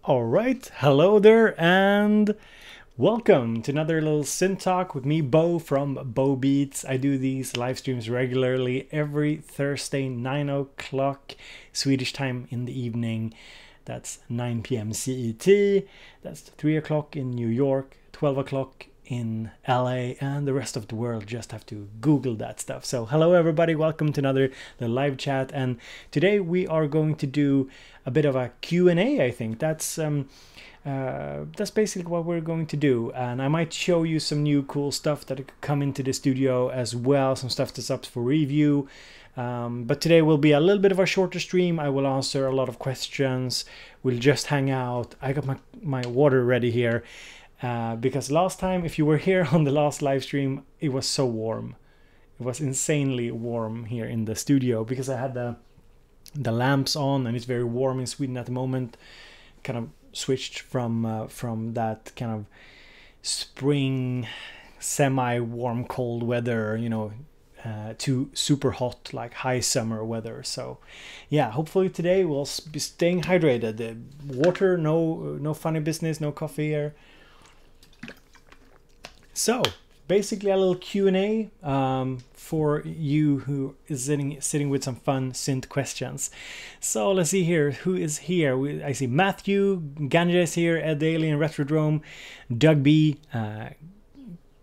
All right, hello there, and welcome to another little Synth Talk with me, Bo from Bo Beats. I do these live streams regularly every Thursday, 9 o'clock Swedish time in the evening. That's 9 p.m. CET. That's 3 o'clock in New York, 12 o'clock in LA, and the rest of the world just have to Google that stuff. So hello everybody, welcome to another the live chat, and today we are going to do a bit of a Q&A. I think that's basically what we're going to do, and I might show you some new cool stuff that could come into the studio as well, some stuff that's up for review. But today will be a little bit of a shorter stream. I will answer a lot of questions. We'll just hang out. I got my water ready here. Because last time, if you were here on the last live stream, it was so warm. It was insanely warm here in the studio because I had the lamps on, and it's very warm in Sweden at the moment. Kind of switched from that kind of spring, semi-warm, cold weather, to super hot, like high summer weather. So yeah, hopefully today we'll be staying hydrated. The water, no funny business, no coffee here. So basically a little Q&A for you who is sitting with some fun synth questions. So let's see here, who is here? I see Matthew, Ganja is here, Ed Daly and Retrodrome, Doug B,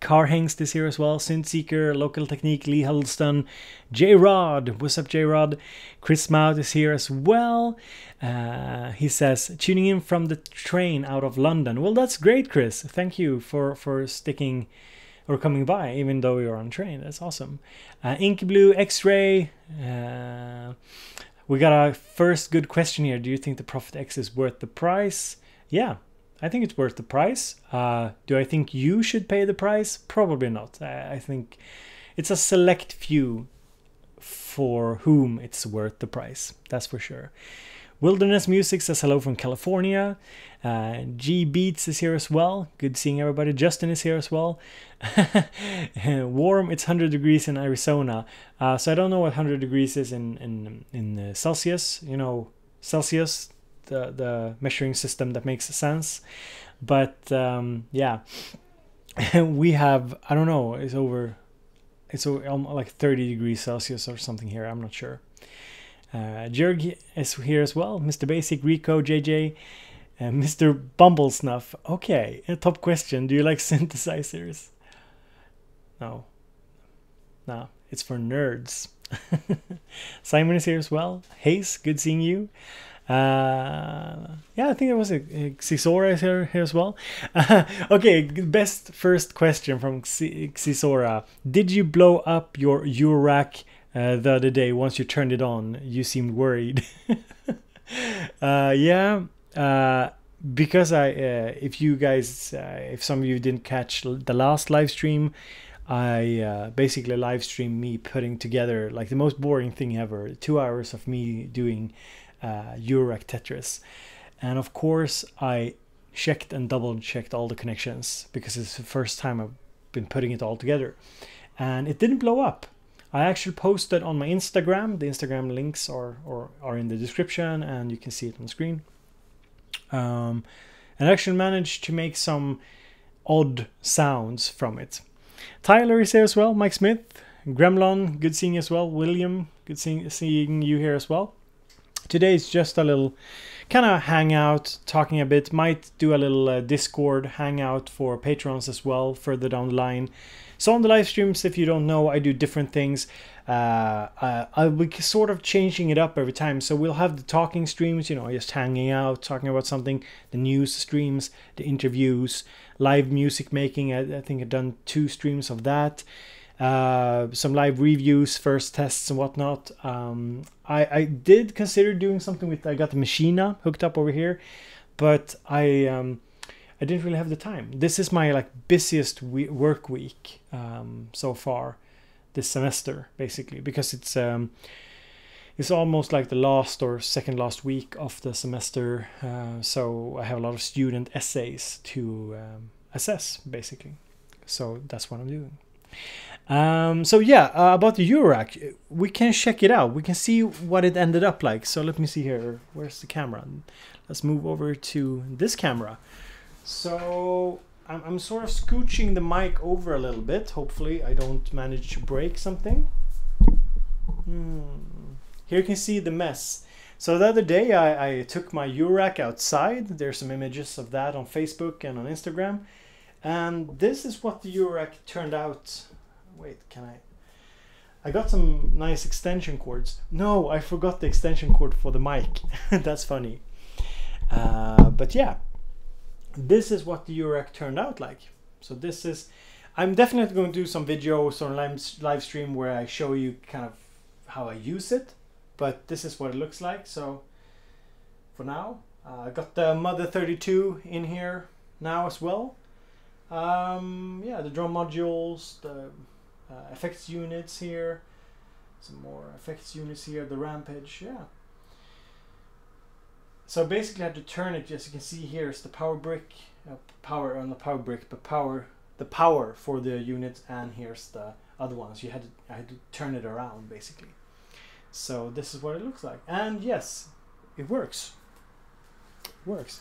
Car Hengst is here as well, Synth Seeker, Local Technique, Lee Huddleston, J Rod, what's up J Rod? Chris Mout is here as well. He says, tuning in from the train out of London. Well, that's great, Chris. Thank you for sticking or coming by, even though you're on train. That's awesome. Ink Blue, X-Ray. We got our first good question here. Do you think the Prophet X is worth the price? Yeah, I think it's worth the price. Do I think you should pay the price? Probably not. I think it's a select few for whom it's worth the price. That's for sure. Wilderness Music says hello from California. G Beats is here as well. Good seeing everybody. Justin is here as well. Warm, it's 100 degrees in Arizona. So I don't know what 100 degrees is in Celsius. Celsius, the measuring system that makes sense. But yeah, we have, I don't know, it's like 30 degrees Celsius or something here. I'm not sure. Jurg is here as well. Mr. Basic, Rico, JJ, Mr. Bumble Snuff. Okay, a top question. Do you like synthesizers? No, it's for nerds. Simon is here as well. Hayes, good seeing you. Yeah, I think it was Xisora is here as well. Okay, best first question from Xisora. Did you blow up your Eurorack the other day once you turned it on? You seemed worried. Yeah, because if some of you didn't catch the last live stream, I basically live streamed me putting together like the most boring thing ever, 2 hours of me doing Eurorack Tetris. And of course I checked and double checked all the connections because it's the first time I've been putting it all together, and it didn't blow up. I actually posted on my Instagram. The Instagram links are in the description, and you can see it on the screen. And I actually managed to make some odd sounds from it. Tyler is here as well. Mike Smith, Gremlon, good seeing you as well. William, good seeing you here as well. Today is just a little kind of hangout, talking a bit. Might do a little Discord hangout for patrons as well further down the line. So on the live streams, if you don't know, I do different things. I'll be sort of changing it up every time. So we'll have the talking streams, just hanging out, talking about something. The news streams, the interviews, live music making. I think I've done 2 streams of that. Some live reviews, first tests and whatnot. I did consider doing something with, I got the Machina hooked up over here, but I didn't really have the time. This is my busiest work week so far this semester, basically, because it's almost like the last or second last week of the semester. So I have a lot of student essays to assess, basically. So that's what I'm doing. So yeah, about the Eurorack, we can check it out. We can see what it ended up like. So let me see here. Where's the camera? let's move over to this camera. So I'm sort of scooching the mic over a little bit. Hopefully I don't manage to break something. Here you can see the mess. So the other day I took my U-Rack outside. There's some images of that on Facebook and on Instagram. And this is what the U-Rack turned out. Wait, I got some nice extension cords. No, I forgot the extension cord for the mic. That's funny. But yeah, this is what the U-Rack turned out like. So this is, I'm definitely going to do some videos on live stream where I show you kind of how I use it. But this is what it looks like. So for now, I got the Mother 32 in here now as well. Yeah, the drum modules, the effects units here, some more effects units here, the Rampage, yeah. So basically I had to turn it, as you can see here is the power brick, power on the power brick, but the power for the units, and here's the other ones. I had to turn it around basically. So this is what it looks like, and yes, it works. It works.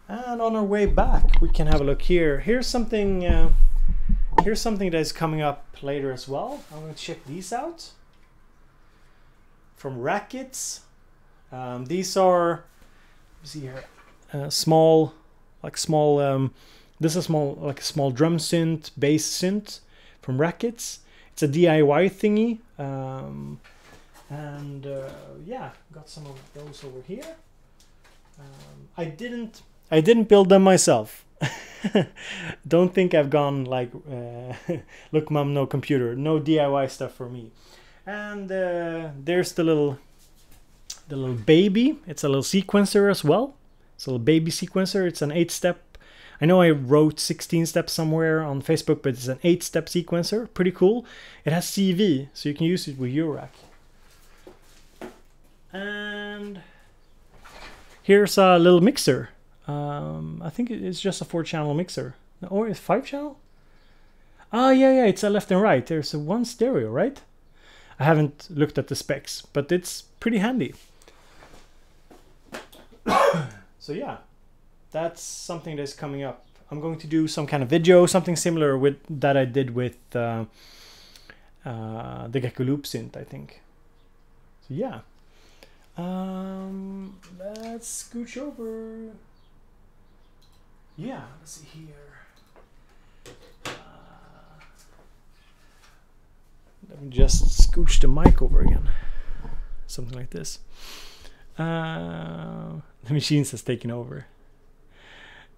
And on our way back, we can have a look here. Here's something that is coming up later as well. I'm going to check these out from Rackets. These are, see here, small, this is like a small drum synth, bass synth from Rackets. It's a DIY thingy. Yeah, got some of those over here. I didn't build them myself. Don't think I've gone like look mom, no computer, no DIY stuff for me. And there's the little baby. It's a little sequencer as well. It's a little baby sequencer. It's an 8-step. I know I wrote 16 steps somewhere on Facebook, but it's an 8-step sequencer. Pretty cool. It has CV, so you can use it with U-Rack. And here's a little mixer. I think it's just a 4-channel mixer. Or it's 5-channel? Ah, yeah, it's a left and right. There's a 1 stereo, right? I haven't looked at the specs, but it's pretty handy. So yeah, that's something that's coming up. I'm going to do some kind of video, something similar with that I did with the Gecko Loop synth, I think. So yeah. Let's scooch over. Yeah, let's see here. Let me just scooch the mic over again. Something like this. The machines has taken over.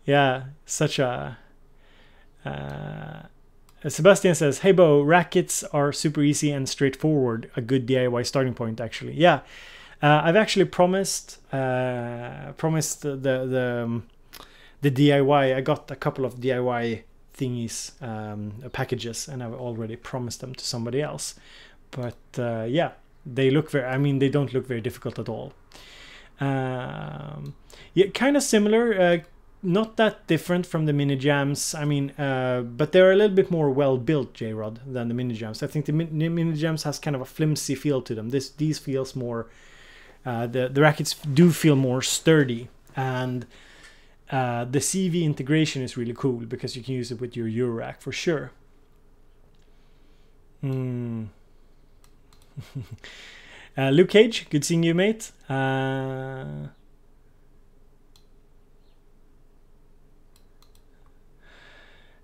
Yeah, such a... Sebastian says, "Hey Bo, Rackets are super easy and straightforward. A good DIY starting point, actually." Yeah. I've actually promised the DIY. I got a couple of DIY thingies, packages, and I've already promised them to somebody else. But yeah, they look very, I mean, they don't look very difficult at all. Yeah, kind of similar, not that different from the mini jams. I mean, but they're a little bit more well built, J-Rod, than the mini jams. I think the mini jams has kind of a flimsy feel to them. These feels more. The Rackets do feel more sturdy, and the CV integration is really cool because you can use it with your U-Rack for sure. Luke Cage, good seeing you, mate.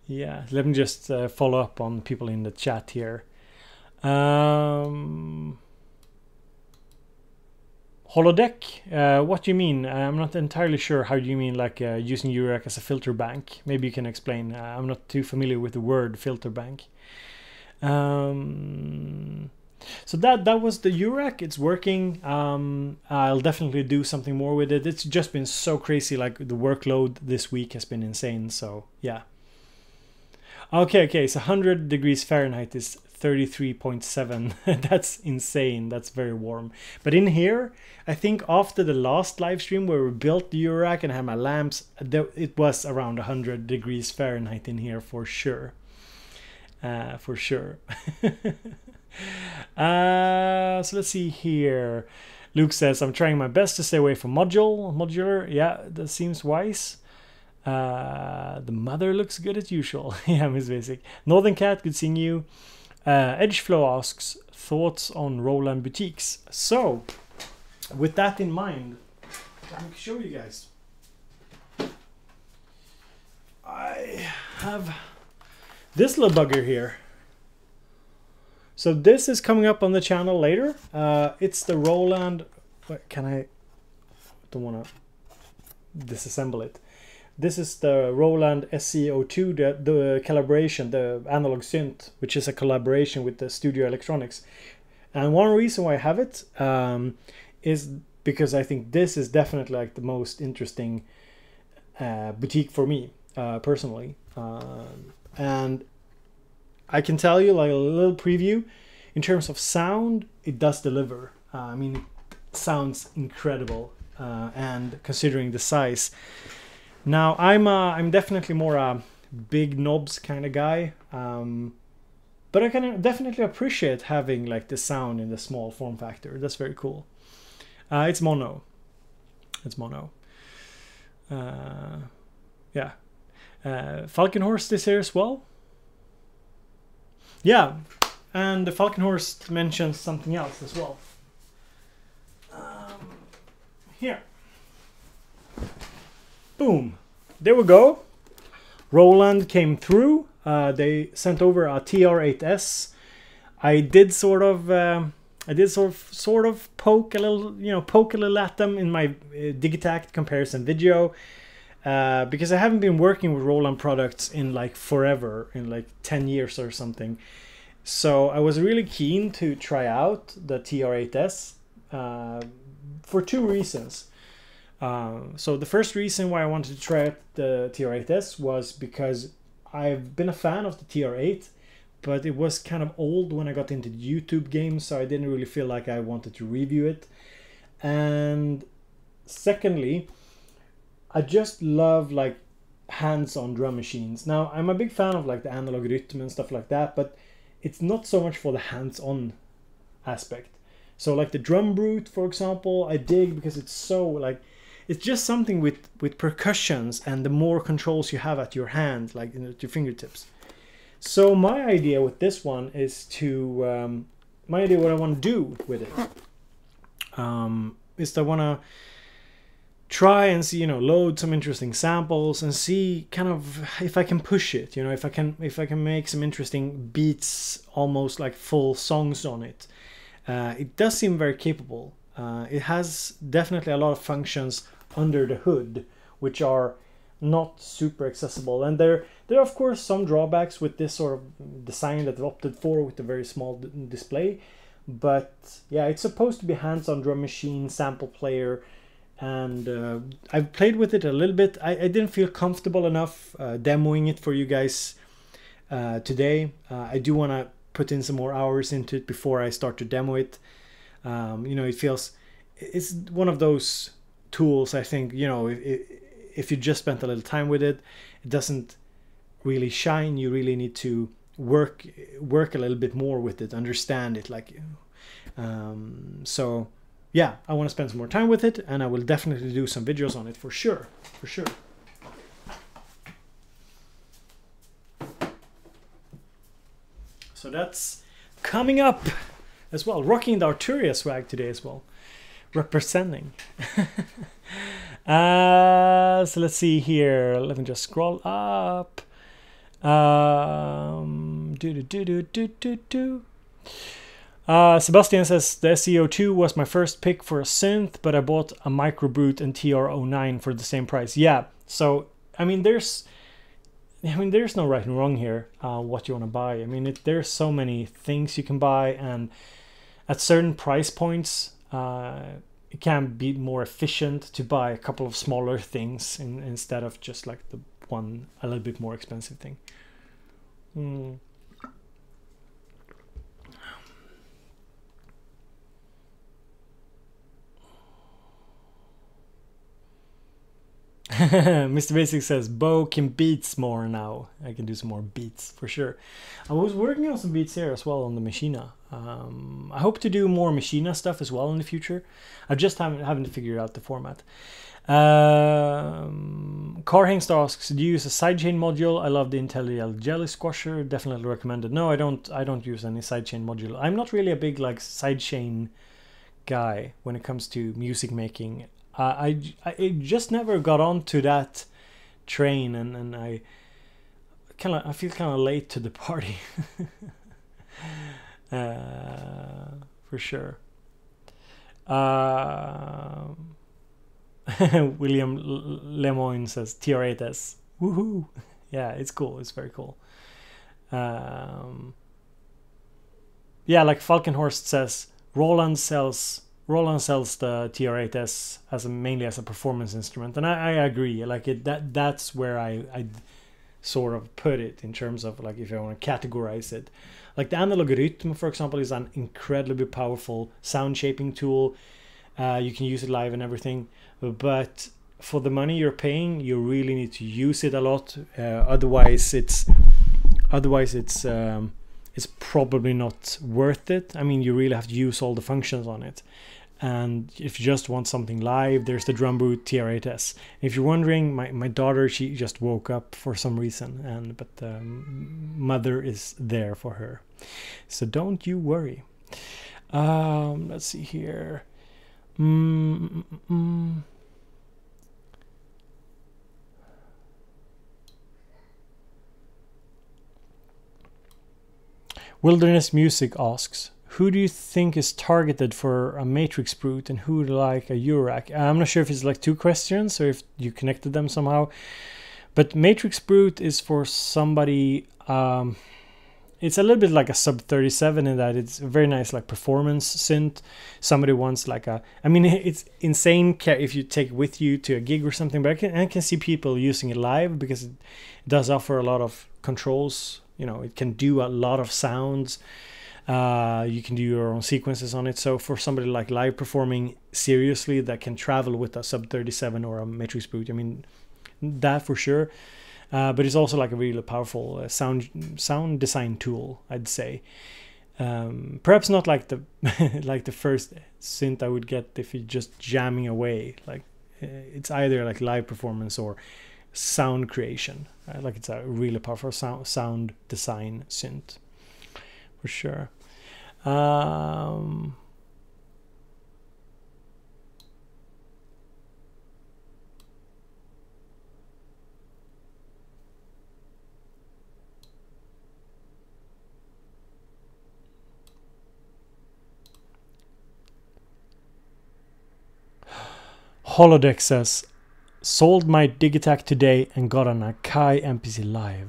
Yeah, let me just follow up on people in the chat here. Holodeck, what do you mean? I'm not entirely sure. How do you mean, like using U-Rack as a filter bank? Maybe you can explain. I'm not too familiar with the word filter bank. So that was the U-Rack. It's working. I'll definitely do something more with it. It's just been so crazy. Like the workload this week has been insane. So yeah. Okay. So 100 degrees Fahrenheit is 33.7. That's insane. That's very warm. But in here, I think after the last live stream where we built the U-Rack and had my lamps, it was around 100 degrees Fahrenheit in here for sure. So let's see here. Luke says, I'm trying my best to stay away from modular. Yeah, that seems wise. The mother looks good as usual. Yeah, Miss Basic. Northern Cat, good seeing you. Edgeflow asks, thoughts on Roland boutiques. So, with that in mind, let me show you guys. I have this little bugger here. So this is coming up on the channel later. It's the Roland. Can I? Don't want to disassemble it. This is the Roland SCO2, the collaboration, the analog synth, which is a collaboration with the Studio Electronics. And one reason why I have it is because I think this is definitely like the most interesting boutique for me personally. And I can tell you, like, a little preview in terms of sound, it does deliver. I mean, it sounds incredible, and considering the size. Now, I'm definitely more a big knobs kind of guy, but I can definitely appreciate having like the sound in the small form factor. That's very cool. It's mono. It's mono. Yeah. Falcon Horse is here as well. Yeah, and the Falcon Horse mentions something else as well. Here. Boom. There we go. Roland came through. They sent over a TR-8S. I did sort of poke a little at them in my Digitact comparison video. Because I haven't been working with Roland products in like forever, in like 10 years or something. So I was really keen to try out the TR-8S for two reasons. So the first reason why I wanted to try out the TR-8S was because I've been a fan of the TR-8, but it was kind of old when I got into YouTube games, so I didn't really feel like I wanted to review it. And secondly, I just love like hands-on drum machines. Now, I'm a big fan of like the analog rhythm and stuff like that, but it's not so much for the hands-on aspect. So like the drum brute, for example, I dig because it's so like, it's just something with percussions and the more controls you have at your hand, like at your fingertips. So my idea with this one is to, my idea what I want to do with it is I want to try and see, load some interesting samples and see kind of if I can push it, if I can make some interesting beats, almost like full songs on it. It does seem very capable. It has definitely a lot of functions under the hood, which are not super accessible. And there are of course some drawbacks with this sort of design that they've opted for with a very small display. But yeah, it's supposed to be hands-on drum machine, sample player. And I've played with it a little bit. I didn't feel comfortable enough demoing it for you guys today. I do want to put in some more hours into it before I start to demo it. It's one of those tools, I think, if you just spent a little time with it, it doesn't really shine. You really need to work a little bit more with it, understand it, so yeah, I want to spend some more time with it, and I will definitely do some videos on it for sure. So that's coming up as well. Rocking the Arturia swag today as well. Representing. So let's see here. Let me just scroll up. Sebastian says the SCO2 was my first pick for a synth, but I bought a Microbrute and TR-09 for the same price. Yeah, so I mean there's no right and wrong here. What you want to buy. I mean, there's so many things you can buy, and at certain price points, it can be more efficient to buy a couple of smaller things instead of just like the one a little bit more expensive thing. Mr. Basic says, Bo can beats more now. I can do some more beats for sure. I was working on some beats here as well on the Machina. I hope to do more Machina stuff as well in the future. I just haven't figured out the format. Carhengst asks, do you use a sidechain module? I love the IntelliL Jelly Squasher. Definitely recommended. No, I don't use any sidechain module. I'm not really a big like sidechain guy when it comes to music making. I just never got onto that train, and I feel kind of late to the party. For sure. William Lemoyne says TR8S. Woohoo! Yeah, it's cool. It's very cool. Yeah, like Falkenhorst says, Roland sells the TR8S mainly as a performance instrument, and I agree. Like that's where I sort of put it in terms of like if I want to categorize it. Like the analog rhythm, for example, is an incredibly powerful sound shaping tool. You can use it live and everything, but for the money you're paying, you really need to use it a lot. Otherwise, it's probably not worth it. I mean, you really have to use all the functions on it. And if you just want something live, there's the drum boot TR8S. If you're wondering, my daughter, she just woke up for some reason, but mother is there for her, so don't you worry. Let's see here. Wilderness Music asks, who do you think is targeted for a Matrix Brute and who like a Eurorack? I'm not sure if it's like two questions or if you connected them somehow, but Matrix Brute is for somebody. It's a little bit like a sub 37 in that it's a very nice like performance synth. Somebody wants like I mean, it's insane if you take it with you to a gig or something, but I can see people using it live because it does offer a lot of controls. You know, it can do a lot of sounds. You can do your own sequences on it. So for somebody like live performing seriously that can travel with a sub 37 or a Matrix Brute, I mean, that for sure. But it's also like a really powerful sound design tool, I'd say. Perhaps not like the like the first synth I would get if you're just jamming away. Like it's either like live performance or sound creation. Like it's a really powerful sound design synth for sure. Holodeck says, sold my Digitac today and got an Akai MPC Live.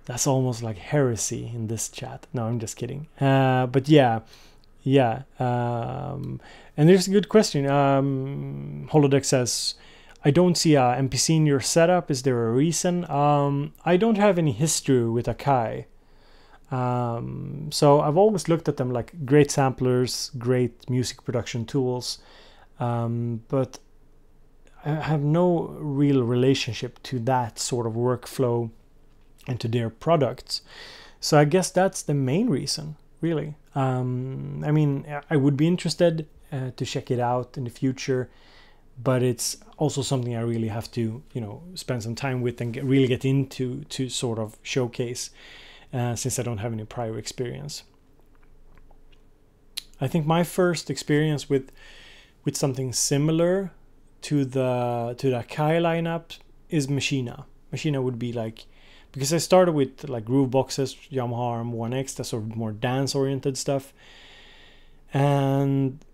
That's almost like heresy in this chat. No, I'm just kidding. But yeah. And there's a good question. Holodeck says, I don't see a MPC in your setup. Is there a reason? I don't have any history with Akai. So I've always looked at them like great samplers, great music production tools. But I have no real relationship to that sort of workflow and to their products. So I guess that's the main reason, really. I mean, I would be interested to check it out in the future, but it's also something I really have to, you know, spend some time with and really get into to sort of showcase, since I don't have any prior experience. I think my first experience with something similar to the Akai lineup is Machina. Machina would be like, because I started with like groove boxes, Yamaha M1X, that sort of more dance oriented stuff, and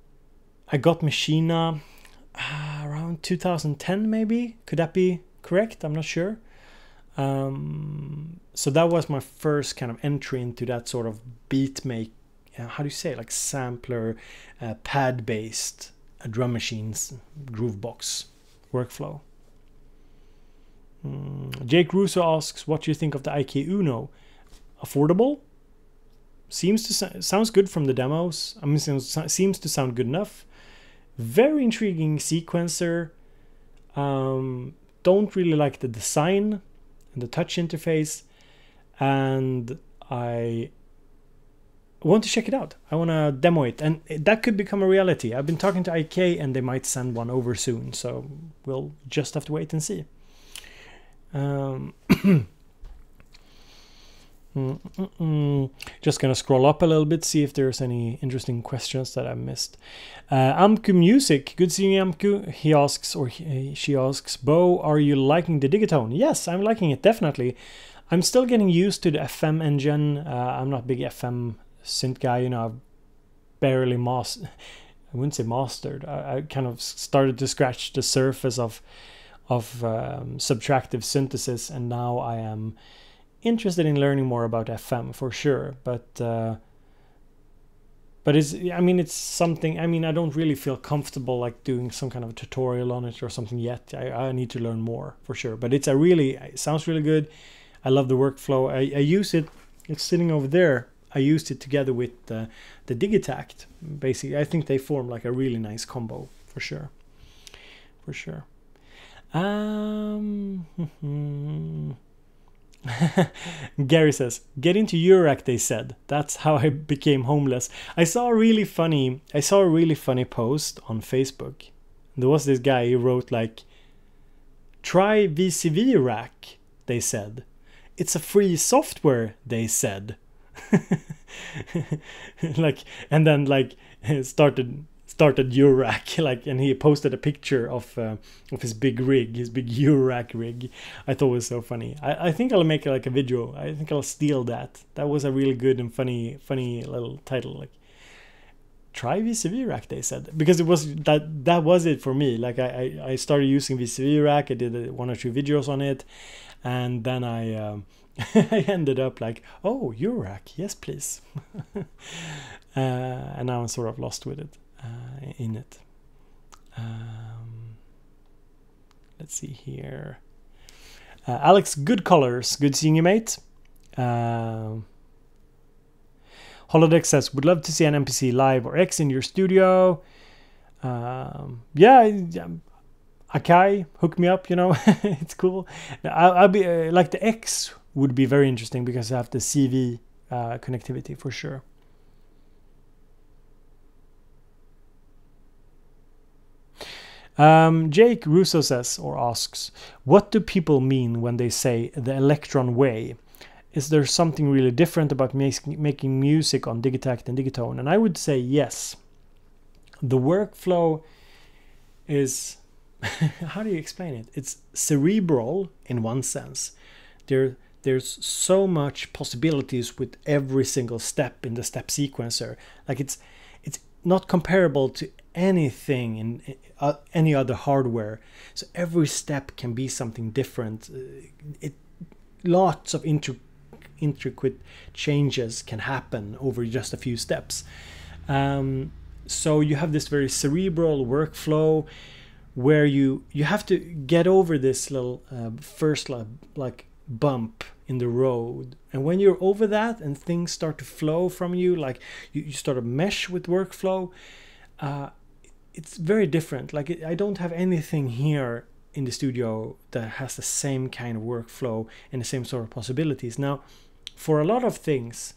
I got Machina around 2010 maybe. Could that be correct? I'm not sure. So that was my first kind of entry into that sort of beat make, how do you say, like sampler, pad based drum machines, groove box workflow. Jake Russo asks, what do you think of the IK Uno? Affordable? Sounds good from the demos. I mean, seems to sound good enough. Very intriguing sequencer. Don't really like the design and the touch interface, and I want to check it out. I want to demo it, and that could become a reality. I've been talking to IK, and they might send one over soon, so we'll just have to wait and see. Just gonna scroll up a little bit, see if there's any interesting questions that I missed. Amku Music, good seeing you, Amku. He asks, or she asks, Bo, are you liking the Digatone? Yes, I'm liking it, definitely. I'm still getting used to the FM engine. I'm not a big FM synth guy, you know. I've barely I wouldn't say mastered. I kind of started to scratch the surface of subtractive synthesis, and now I am interested in learning more about FM for sure. But it's something. I mean, I don't really feel comfortable like doing some kind of a tutorial on it or something yet. I need to learn more for sure. But it sounds really good. I love the workflow. I use it. It's sitting over there. I used it together with the Digitact. Basically, I think they form like a really nice combo for sure. For sure. Gary says, get into Eurorack, they said. That's how I became homeless. I saw a really funny post on Facebook. There was this guy who wrote like, try VCV Rack, they said. It's a free software, they said. Like, and then like started Eurorack, like, and he posted a picture of his big rig, his big Eurorack rig. I thought it was so funny. I think I'll make like a video. I think I'll steal that. That was a really good and funny little title. Like, try VCV Rack, they said, because it was that was it for me. Like I started using VCV Rack. I did 1 or 2 videos on it, and then I I ended up like, oh, Eurorack, yes please. And now I'm sort of lost with it. In it. Let's see here. Alex, good colors. Good seeing you, mate. Holodeck says, would love to see an MPC live or X in your studio. Yeah, Akai, hook me up, you know. It's cool. I'll be like the X would be very interesting because I have the CV connectivity for sure. Jake Russo says or asks, what do people mean when they say the electron way? Is there something really different about making music on Digitact and Digatone? And I would say yes. The workflow is, how do you explain it? It's cerebral in one sense. There's so much possibilities with every single step in the step sequencer. Like it's not comparable to anything in any other hardware. So every step can be something different. Lots of intricate changes can happen over just a few steps. So you have this very cerebral workflow where you have to get over this little first like bump in the road, and when you're over that and things start to flow from you, like you start to mesh with workflow, it's very different. Like I don't have anything here in the studio that has the same kind of workflow and the same sort of possibilities. Now, for a lot of things,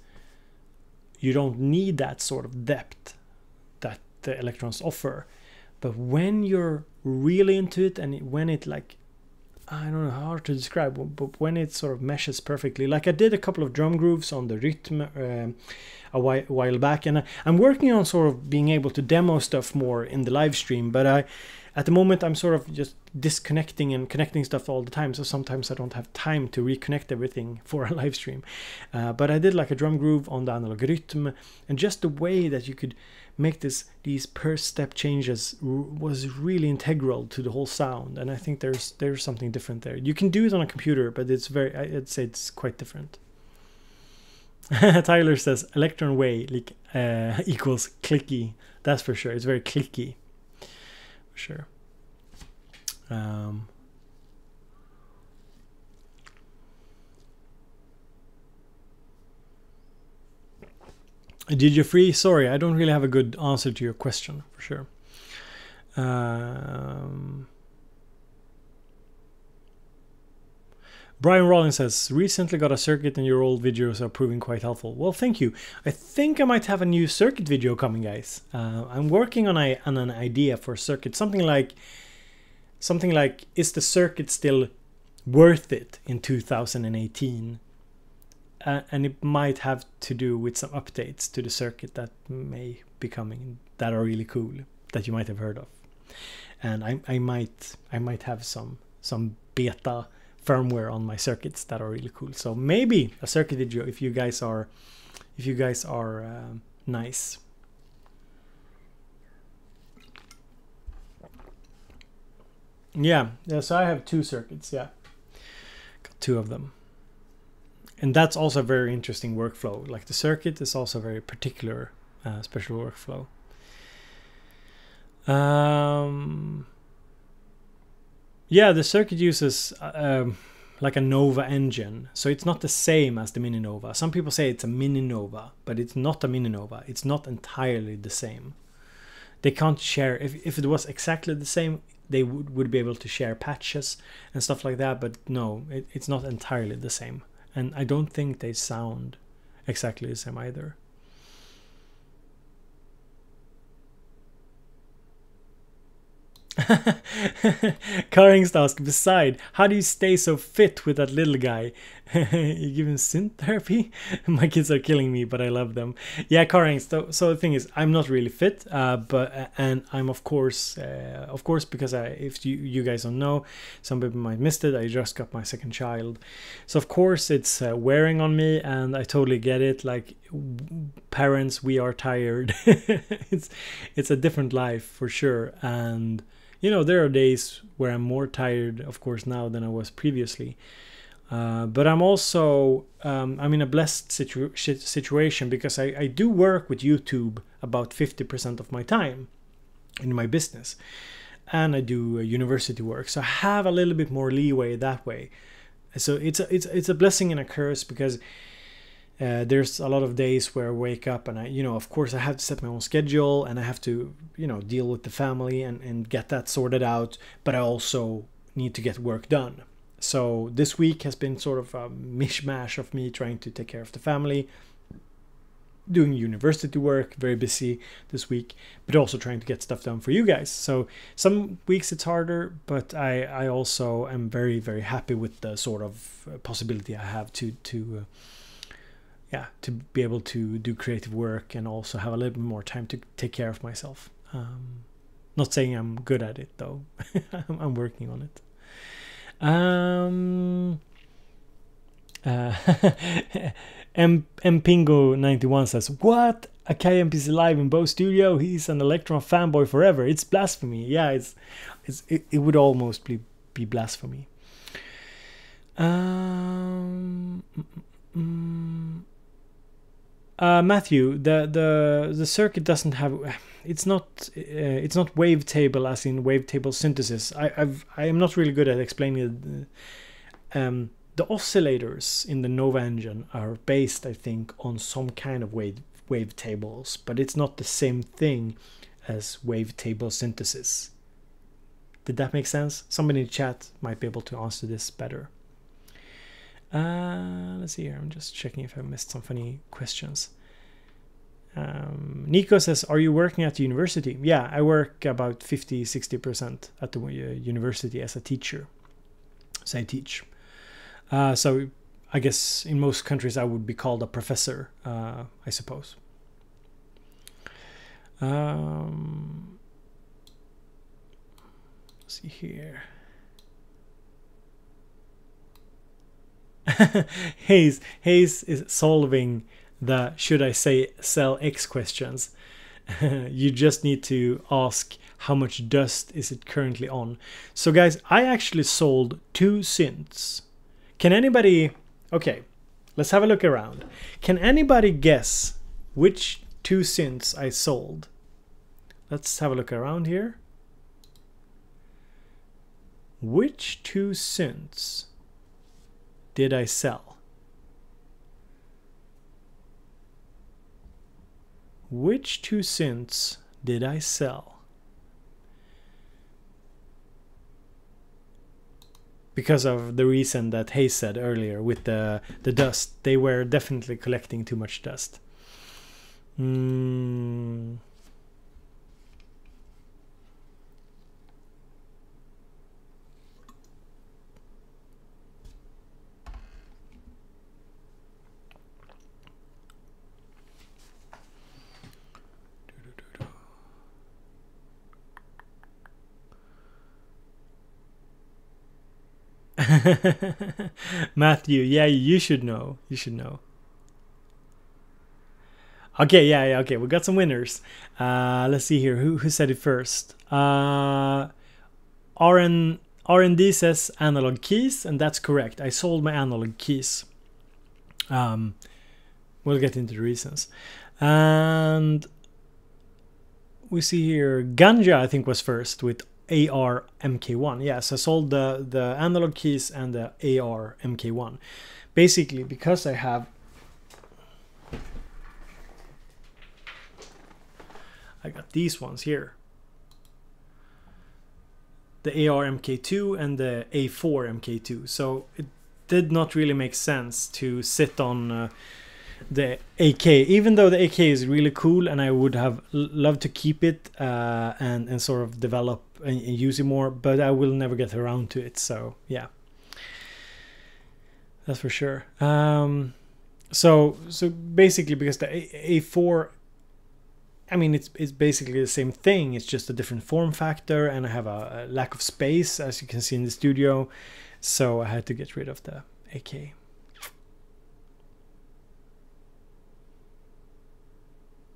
you don't need that sort of depth that the electrons offer. But when you're really into it, and when it like, I don't know how to describe, but when it sort of meshes perfectly, like I did a couple of drum grooves on the rhythm a while back, and I'm working on sort of being able to demo stuff more in the live stream, but at the moment I'm sort of just disconnecting and connecting stuff all the time, so sometimes I don't have time to reconnect everything for a live stream. But I did like a drum groove on the analog rhythm, and just the way that you could make these per step changes was really integral to the whole sound, and I think there's something different there. You can do it on a computer, but I'd say it's quite different. Tyler says electron way equals clicky. That's for sure. It's very clicky, for sure. Did you free? Sorry, I don't really have a good answer to your question, for sure. Brian Rollins says, recently got a circuit and your old videos are proving quite helpful. Well, thank you. I think I might have a new circuit video coming, guys. I'm working on an idea for a circuit. Something like, is the circuit still worth it in 2018? And it might have to do with some updates to the circuit that may be coming that are really cool, that you might have heard of. And I might have some beta firmware on my circuits that are really cool. So maybe a circuit video if you guys are nice. Yeah, so I have 2 circuits. Yeah, got 2 of them. And that's also a very interesting workflow. Like the circuit is also a very particular special workflow. Yeah, the circuit uses like a Nova engine, so it's not the same as the Mini Nova. Some people say it's a Mini Nova, but it's not a Mini Nova. It's not entirely the same. They can't share. If it was exactly the same, they would be able to share patches and stuff like that. But no, it's not entirely the same. And I don't think they sound exactly the same either. Karing's asked, beside, how do you stay so fit with that little guy? You give him synth therapy? My kids are killing me, but I love them. Yeah, Karing, so the thing is, I'm not really fit, and I'm of course, because if you guys don't know, some people might missed it, I just got my 2nd child. So of course it's wearing on me, and I totally get it. Like, parents, we are tired. It's a different life for sure. And you know, there are days where I'm more tired, of course, now than I was previously. But I'm also, I'm in a blessed situation because I do work with YouTube about 50% of my time in my business. And I do university work. So I have a little bit more leeway that way. So it's a blessing and a curse because there's a lot of days where I wake up and of course I have to set my own schedule and I have to, deal with the family and get that sorted out. But I also need to get work done. So this week has been sort of a mishmash of me trying to take care of the family, doing university work, very busy this week, but also trying to get stuff done for you guys. So some weeks it's harder, but I also am very, very happy with the sort of possibility I have to be able to do creative work and also have a little bit more time to take care of myself. Not saying I'm good at it though. I'm working on it. Mpingo91 says, what? Akai MPC live in Bo Studio? He's an Electron fanboy forever. It's blasphemy. Yeah, it would almost be blasphemy. Matthew, the circuit doesn't have. It's not wavetable as in wavetable synthesis. I am not really good at explaining it. The oscillators in the Nova engine are based, I think, on some kind of wavetables, but it's not the same thing as wavetable synthesis. Did that make sense? Somebody in the chat might be able to answer this better. Let's see here. I'm just checking if I missed some funny questions. Nico says, are you working at the university? Yeah, I work about 50-60% at the university as a teacher. So I teach. So I guess in most countries I would be called a professor, I suppose. Let's see here. Hayes is solving the should I say sell X questions. You just need to ask how much dust is it currently on. So guys, I actually sold 2 synths. Can anybody, okay, let's have a look around. Can anybody guess which 2 synths I sold? Let's have a look around here. Which 2 synths did I sell? Which 2 synths did I sell? because of the reason that Hayes said earlier with the dust. They were definitely collecting too much dust. Matthew, yeah, you should know. You should know. Okay, yeah, okay. We got some winners. Let's see here. Who said it first? RND says analog keys, and that's correct. I sold my analog keys. We'll get into the reasons. And we see here Ganja, I think, was first with AR MK1. Yes, I sold the analog keys and the AR MK1. Basically, because I got these ones here. The AR MK2 and the A4 MK2. So it did not really make sense to sit on the AK, even though the AK is really cool and I would have loved to keep it and sort of develop and use it more, but I will never get around to it. So yeah, that's for sure. So basically, because the A4, I mean, it's basically the same thing. It's just a different form factor, and I have a lack of space, as you can see in the studio. So I had to get rid of the AK.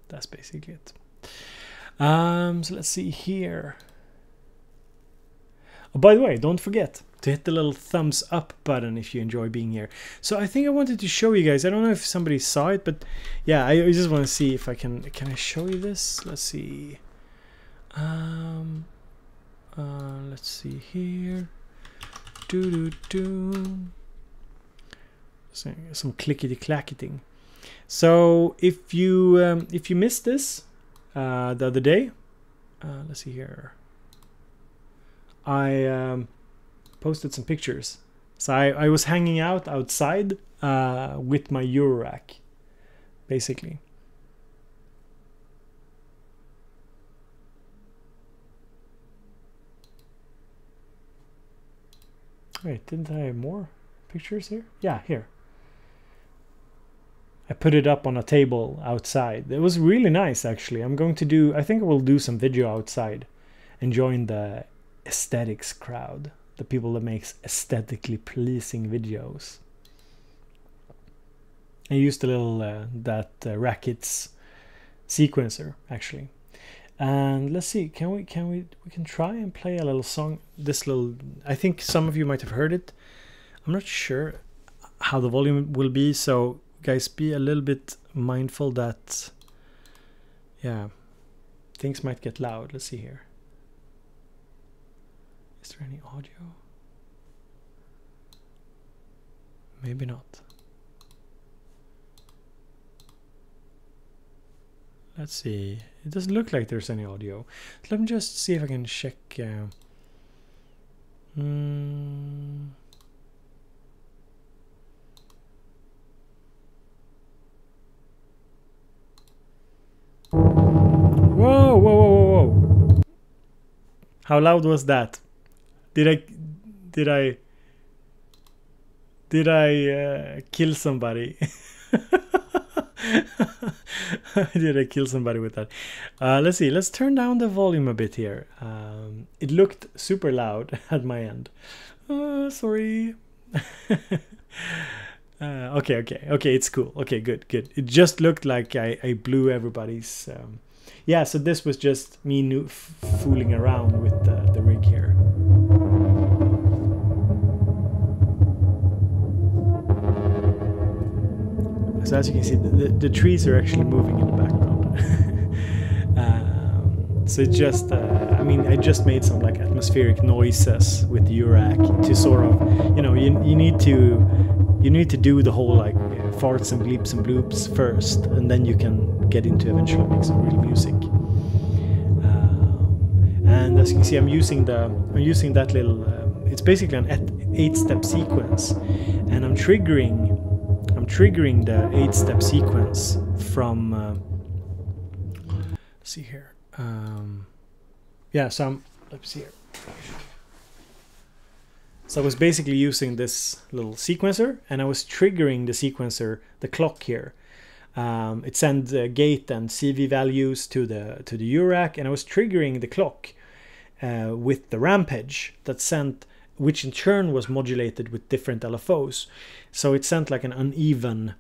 That's basically it. So let's see here. Oh, by the way, don't forget to hit the little thumbs up button if you enjoy being here. So I think I wanted to show you guys. I don't know if somebody saw it, but yeah, I just want to see if I can I show you this? Let's see. Let's see here. Some clickety clacketing. So if you missed this the other day, let's see here. I posted some pictures. So I was hanging out outside with my Eurorack, basically. Wait, didn't I have more pictures here? Yeah, here. I put it up on a table outside. It was really nice, actually. I think I will do some video outside and join the aesthetics crowd. The people that makes aesthetically pleasing videos. I used a little Rackets sequencer, actually. And let's see, we can try and play a little song. I think some of you might have heard it. I'm not sure how the volume will be, so guys, be a little bit mindful that, yeah, things might get loud. Let's see here. Is there any audio? Maybe not. Let's see. It doesn't look like there's any audio. Let me just see if I can check. Whoa, whoa, whoa, whoa, whoa. How loud was that? Did I kill somebody? Did I kill somebody with that? Let's see. Let's turn down the volume a bit here. It looked super loud at my end. Sorry. Okay. It's cool. Okay, good. It just looked like I blew everybody's. Yeah. So this was just me fooling around with the rig here. So as you can see, the trees are actually moving in the background. So it's just, I mean, I just made some like atmospheric noises with the Eurorack to sort of, you know, you need to do the whole like farts and bleeps and bloops first, and then you can get into eventually make some real music. And as you can see, I'm using that little. It's basically an 8-step sequence, and I'm triggering the 8-step sequence from let's see here. Yeah, so let's see here. So I was basically using this little sequencer, and I was triggering the sequencer, the clock here. It sent gate and CV values to the URAC, and I was triggering the clock with the rampage that sent, which in turn was modulated with different LFOs. So it sent like an uneven,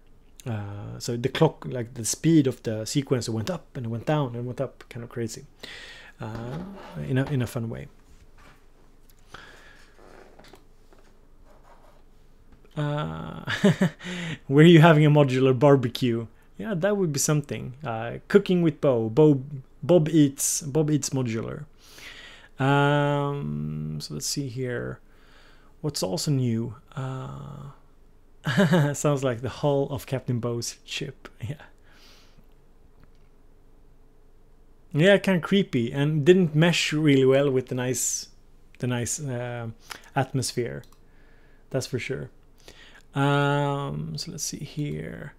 so the clock, like the speed of the sequencer went up and it went down and went up, kind of crazy, in a fun way. Were you having a modular barbecue? Yeah, that would be something. Cooking with Bob eats modular. So let's see here. What's also new? Sounds like the hull of Captain Bo's ship. Yeah, kind of creepy, and didn't mesh really well with the nice atmosphere. That's for sure. So let's see here.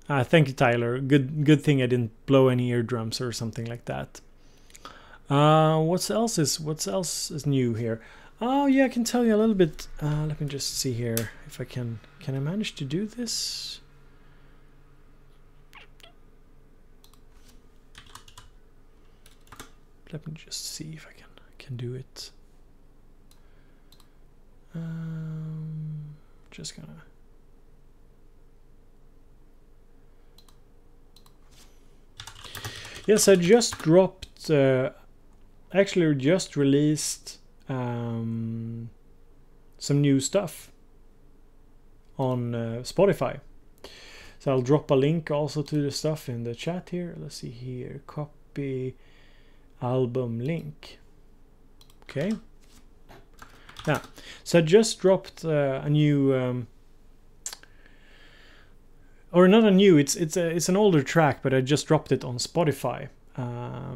Thank you, Tyler. Good thing I didn't blow any eardrums or something like that. What else is new here? Oh yeah, I can tell you a little bit. Let me just see here if I can I manage to do this? Let me just see if I can do it. Just gonna. Yes, I just dropped. Actually, just released some new stuff on Spotify. So I'll drop a link also to the stuff in the chat here. Let's see here. Copy album link. Okay. Yeah. So I just dropped a new. Or not a new. It's an older track, but I just dropped it on Spotify.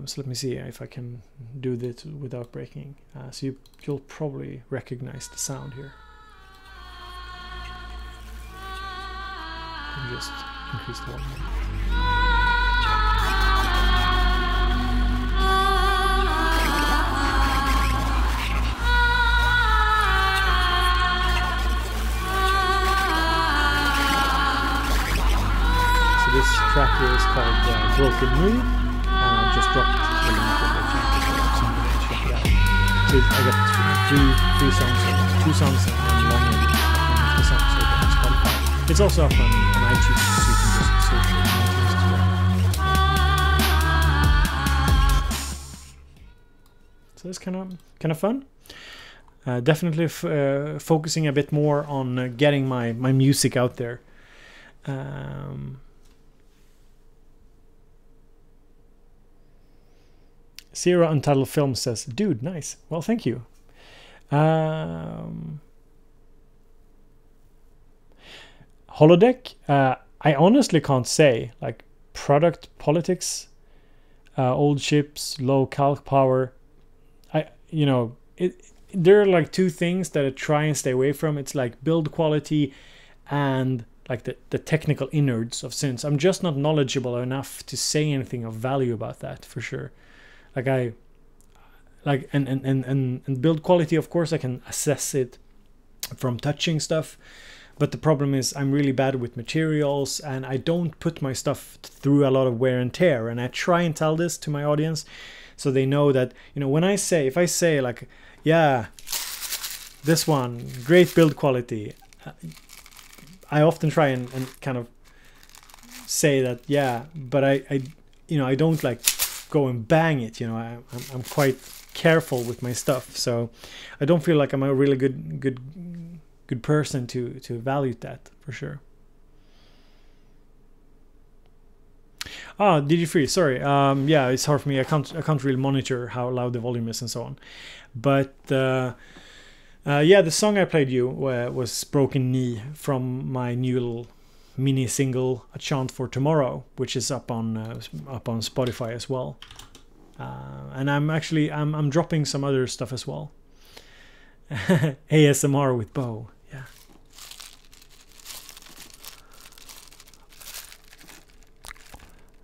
So let me see if I can do this without breaking. So you'll probably recognize the sound here. I'll just increase the volume. So this track here is called Broken Mood. Just dropped the link in the chat as well, so I'm going to check it out. So I got three songs, two songs and one of the songs over on Spotify. It's also up on iTunes, so you can just search it on iTunes as well. So it's kind of fun. Definitely focusing a bit more on getting my music out there. Zero Untitled Film says, dude, nice. Well, thank you. Holodeck, I honestly can't say. Like, product politics, old chips, low calc power. There are like two things that I try and stay away from. It's like build quality and like the technical innards of synths. I'm just not knowledgeable enough to say anything of value about that, for sure. And build quality, of course I can assess it from touching stuff, but the problem is I'm really bad with materials and I don't put my stuff through a lot of wear and tear, and I try and tell this to my audience so they know that, when if I say like, yeah, this one, great build quality, I often try and kind of say that, yeah, but I don't like go and bang it. I'm quite careful with my stuff, so I don't feel like I'm a really good person to value that, for sure. DigiFree, sorry. Yeah, it's hard for me. I can't really monitor how loud the volume is and so on. But yeah, the song I played you was Broken Knee from my new little mini single, A Chant for Tomorrow, which is up on Spotify as well. And I'm dropping some other stuff as well. ASMR with Bo. Yeah.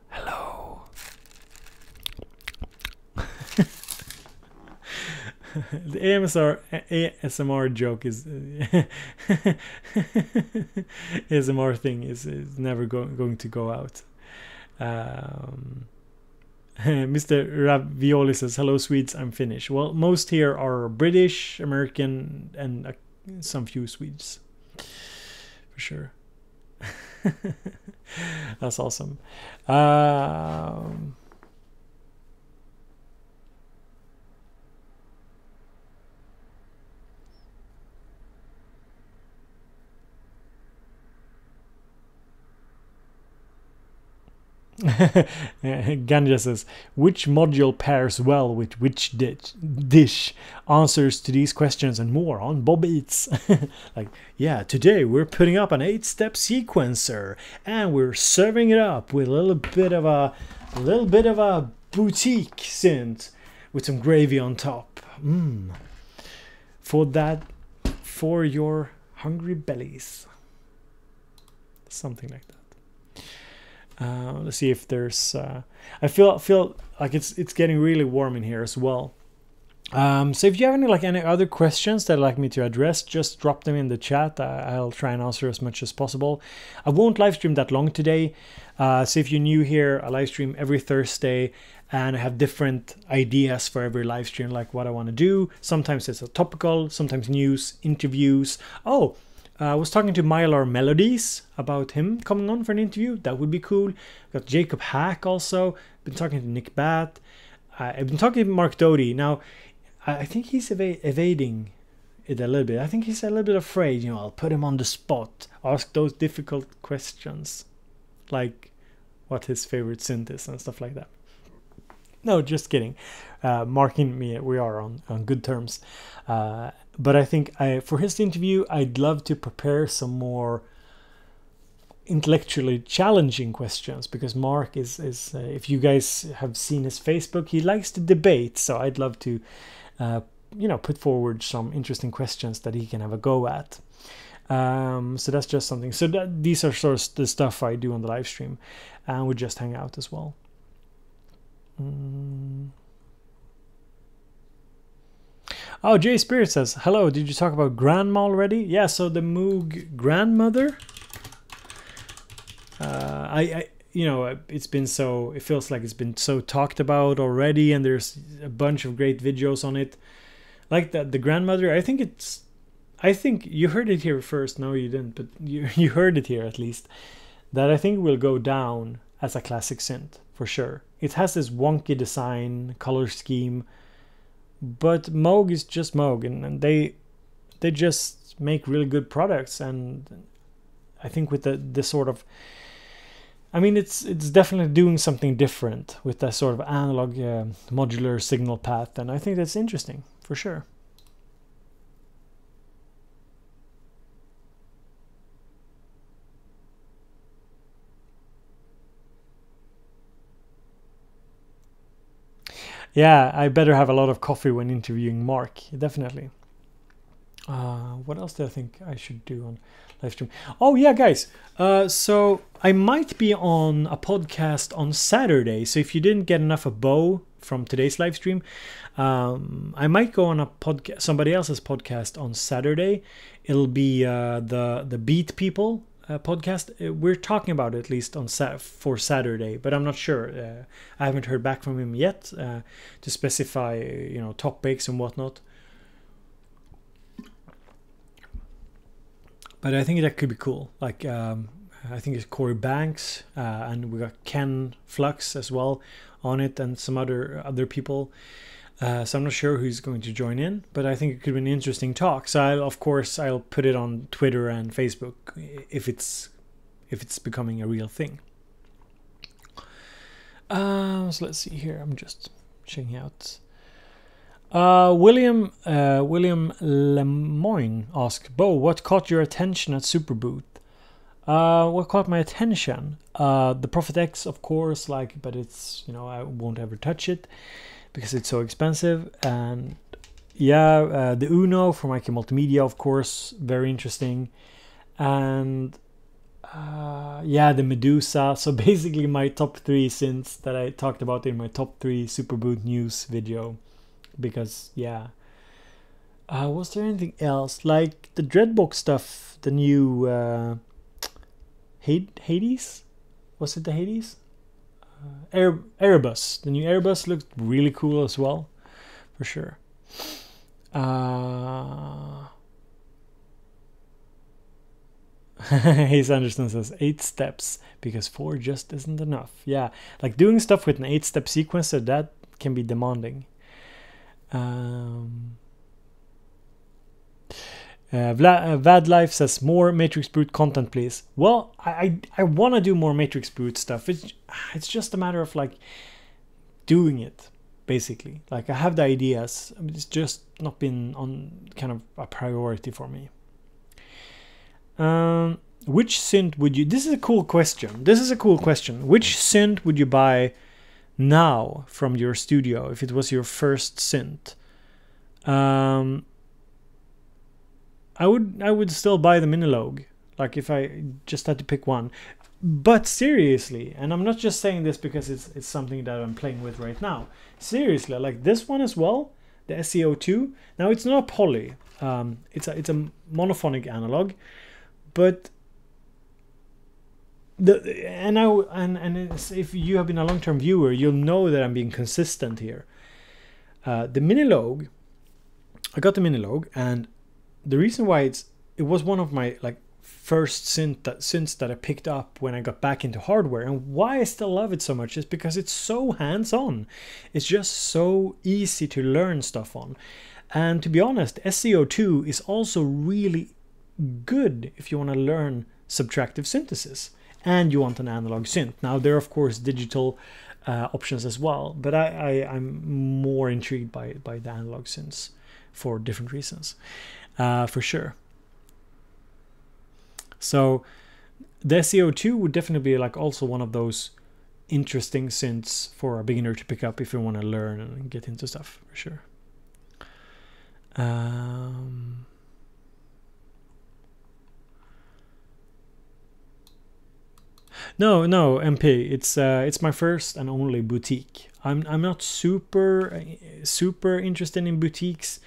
Hello. The ASMR joke is ASMR thing is never going to go out. Mr. Ravioli says, hello Swedes, I'm Finnish. Well, most here are British, American, and some few Swedes. For sure. That's awesome. Ganja says, which module pairs well with which dish? Answers to these questions and more on Bob Eats. Like, yeah, today we're putting up an 8-step sequencer and we're serving it up with a little bit of a boutique synth with some gravy on top. For your hungry bellies. Something like that. Let's see if there's I feel like it's getting really warm in here as well. So if you have any other questions that I'd like me to address, just drop them in the chat. I'll try and answer as much as possible. I won't live stream that long today, so if you're new here, I live stream every Thursday and I have different ideas for every live stream, like what I want to do. Sometimes it's a topical, sometimes news, interviews. I was talking to Mylar Melodies about him coming on for an interview. That would be cool. Got Jacob Hack also. Been talking to Nick Batt. I've been talking to Mark Doty. Now, I think he's evading it a little bit. I think he's a little bit afraid. I'll put him on the spot. Ask those difficult questions. Like what his favorite synth is and stuff like that. No, just kidding. Mark and me, we are on good terms. But I think for his interview, I'd love to prepare some more intellectually challenging questions, because Mark is if you guys have seen his Facebook, he likes to debate. So I'd love to, put forward some interesting questions that he can have a go at. So that's just something. So these are sort of the stuff I do on the live stream, and we just hang out as well. Oh, Jay Spirit says, hello, did you talk about grandma already? Yeah, so the Moog grandmother. It's been so, it feels like it's been so talked about already, and there's a bunch of great videos on it. Like the grandmother, I think you heard it here first. No, you didn't, but you heard it here at least. That I think will go down as a classic synth, for sure. It has this wonky design, color scheme, but Moog is just Moog, and they just make really good products. And I think with the sort of, it's definitely doing something different with that sort of analog modular signal path, and I think that's interesting for sure. Yeah, I better have a lot of coffee when interviewing Mark, definitely. What else do I think I should do on live stream? Oh yeah, guys. So I might be on a podcast on Saturday. So if you didn't get enough of Bo from today's live stream, I might go on a podcast, somebody else's podcast on Saturday. It'll be the Beat People podcast. We're talking about it at least on for Saturday, but I'm not sure. I haven't heard back from him yet to specify, topics and whatnot. But I think that could be cool. Like, I think it's Corey Banks, and we got Ken Flux as well on it, and some other people. So I'm not sure who's going to join in, but I think it could be an interesting talk. So I'll put it on Twitter and Facebook if it's becoming a real thing. So let's see here. I'm just checking out. William Lemoyne asked, Bo, what caught your attention at Superboot? What caught my attention? The Prophet X, of course, but it's, I won't ever touch it because it's so expensive. And Yeah, the Uno from IK Multimedia, of course, very interesting. And yeah, the Medusa. So basically my top 3 synths that I talked about in my top 3 Superboot news video. Because, yeah. Was there anything else? Like the Dreadbox stuff, the new Hades? Was it the Hades? Erebus. The new Erebus looked really cool as well, for sure. Hayes Anderson says 8 steps because 4 just isn't enough. Yeah, like doing stuff with an 8-step sequencer, that can be demanding. Vadlife says more Matrix Brute content, please. Well, I want to do more Matrix Brute stuff. It's just a matter of like doing it, basically. Like I have the ideas, it's just not been on kind of a priority for me. Which synth would you... This is a cool question. Which synth would you buy now from your studio if it was your first synth? I would still buy the Minilogue, like if I just had to pick one. But seriously, and I'm not just saying this because it's something that I'm playing with right now. Seriously, I like this one as well, the SEO2. Now it's not a poly, it's a monophonic analog, but if you have been a long-term viewer, you'll know that I'm being consistent here. The Minilogue, I got the Minilogue, and the reason why it was one of my like first synths that I picked up when I got back into hardware, and why I still love it so much is because it's so hands-on. It's just so easy to learn stuff on. And to be honest, SEO2 is also really good if you want to learn subtractive synthesis and you want an analog synth. Now there are of course digital options as well, but I'm more intrigued by the analog synths for different reasons. For sure. So the SEO2 would definitely be like also one of those interesting synths for a beginner to pick up if you want to learn and get into stuff, for sure. No, MP. It's my first and only boutique. I'm not super interested in boutiques.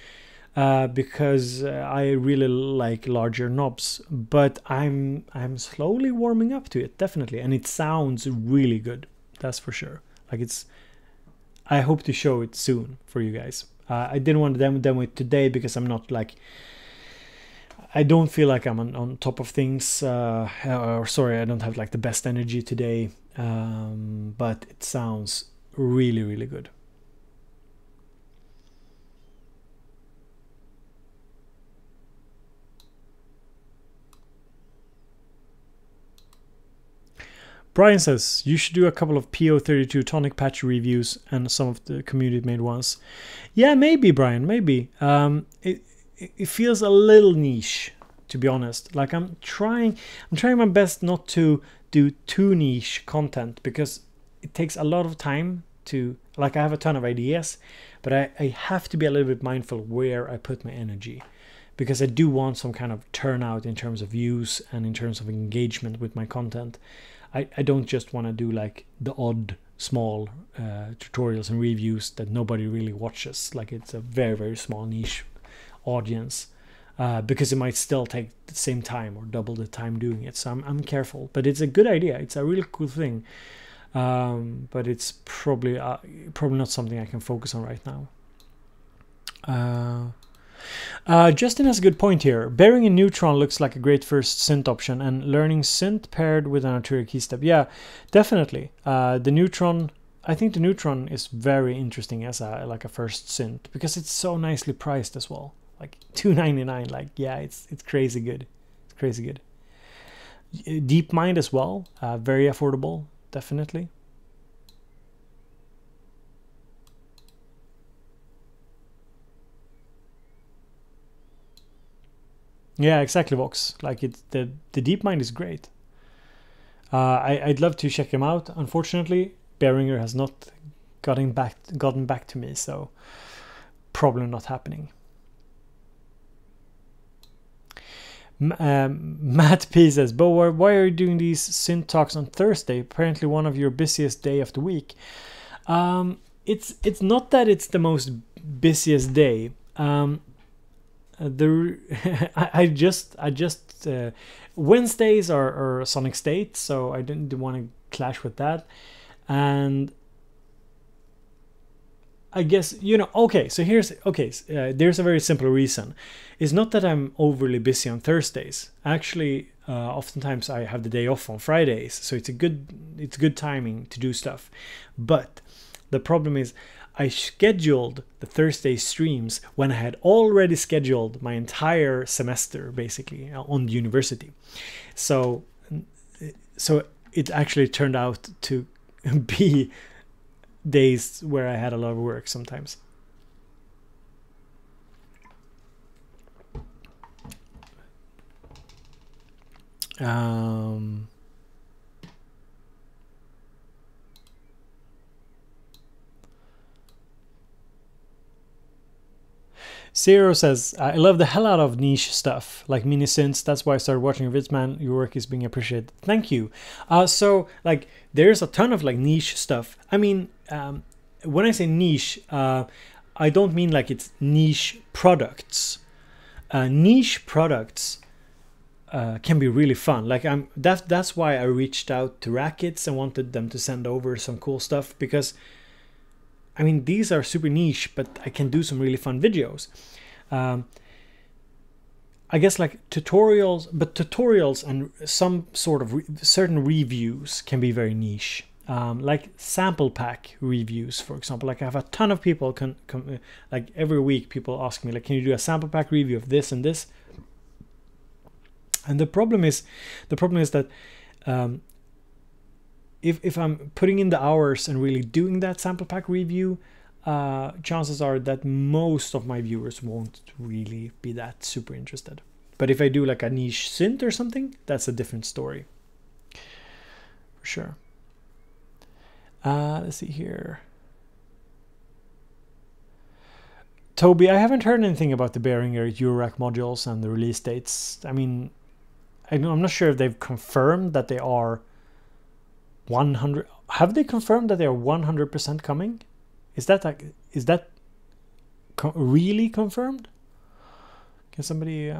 Because I really like larger knobs, but I'm slowly warming up to it, definitely, and it sounds really good, that's for sure. Like I hope to show it soon for you guys. I didn't want to demo it today because I'm not like, I don't feel like I'm on top of things, or sorry, I don't have like the best energy today, but it sounds really good. Brian says, you should do a couple of PO32 tonic patch reviews and some of the community made ones. Yeah, maybe, Brian, maybe. It feels a little niche, to be honest. Like I'm trying my best not to do too niche content because it takes a lot of time to, like I have a ton of ideas, but I have to be a little bit mindful where I put my energy, because I do want some kind of turnout in terms of views and in terms of engagement with my content. I don't just want to do like the odd small tutorials and reviews that nobody really watches. Like it's a very small niche audience, because it might still take the same time or double the time doing it. So I'm careful, but it's a good idea. It's a really cool thing, but it's probably not something I can focus on right now. Justin has a good point here. Bearing in neutron looks like a great first synth option, and learning synth paired with an arterial key step. Yeah, definitely. The neutron, I think the neutron is very interesting as a first synth because it's so nicely priced as well. Like $299. Like yeah, it's crazy good. It's crazy good. DeepMind as well. Very affordable, definitely. Yeah, exactly, Vox. Like the DeepMind is great. I'd love to check him out. Unfortunately, Behringer has not gotten back to me, so probably not happening. Matt P says, but why are you doing these synth talks on Thursday? Apparently one of your busiest day of the week. It's not that it's the most busiest day. I just Wednesdays are Sonic State, so I didn't want to clash with that. And I guess, okay, so there's a very simple reason. It's not that I'm overly busy on Thursdays. Actually, oftentimes I have the day off on Fridays, so it's good timing to do stuff. But the problem is I scheduled the Thursday streams when I had already scheduled my entire semester, basically, on the university. So it actually turned out to be days where I had a lot of work sometimes. Zero says, I love the hell out of niche stuff, like mini synths. That's why I started watching your vids, man. Your work is being appreciated. Thank you. So, like, there's a ton of, like, niche stuff. I mean, when I say niche, I don't mean, like, it's niche products. Niche products can be really fun. Like, that's why I reached out to Rackets and wanted them to send over some cool stuff, because I mean, these are super niche, but I can do some really fun videos. I guess like tutorials, but tutorials and some sort of certain reviews can be very niche. Like sample pack reviews, for example. Like I have a ton of people like every week people ask me, like, can you do a sample pack review of this and this? And the problem is that if I'm putting in the hours and really doing that sample pack review, chances are that most of my viewers won't really be that super interested. But if I do like a niche synth or something, that's a different story. For sure. Let's see here. Toby, I haven't heard anything about the Behringer Eurorack modules and the release dates. I mean, I'm not sure if they've confirmed that they are 100. Have they confirmed that they are 100% coming? Is that really confirmed? Can somebody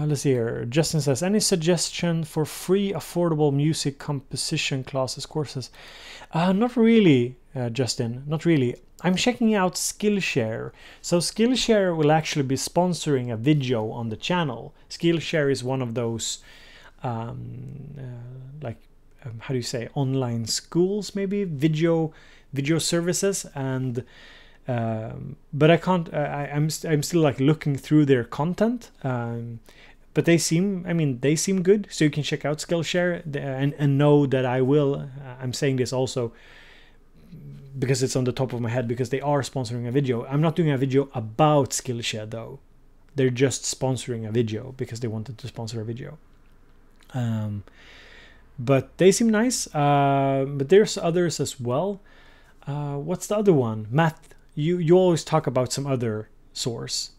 let's see here. Justin says, any suggestion for free affordable music composition classes courses? Not really, Justin, not really. I'm checking out Skillshare. So Skillshare will actually be sponsoring a video on the channel. Skillshare is one of those how do you say, online schools, maybe video services, and but I can't. I'm still like looking through their content, but they seem good. So you can check out Skillshare and know that I'm saying this also because it's on the top of my head, because they are sponsoring a video. I'm not doing a video about Skillshare though. They're just sponsoring a video because they wanted to sponsor a video. But they seem nice. But there's others as well. What's the other one? Matt, you always talk about some other source.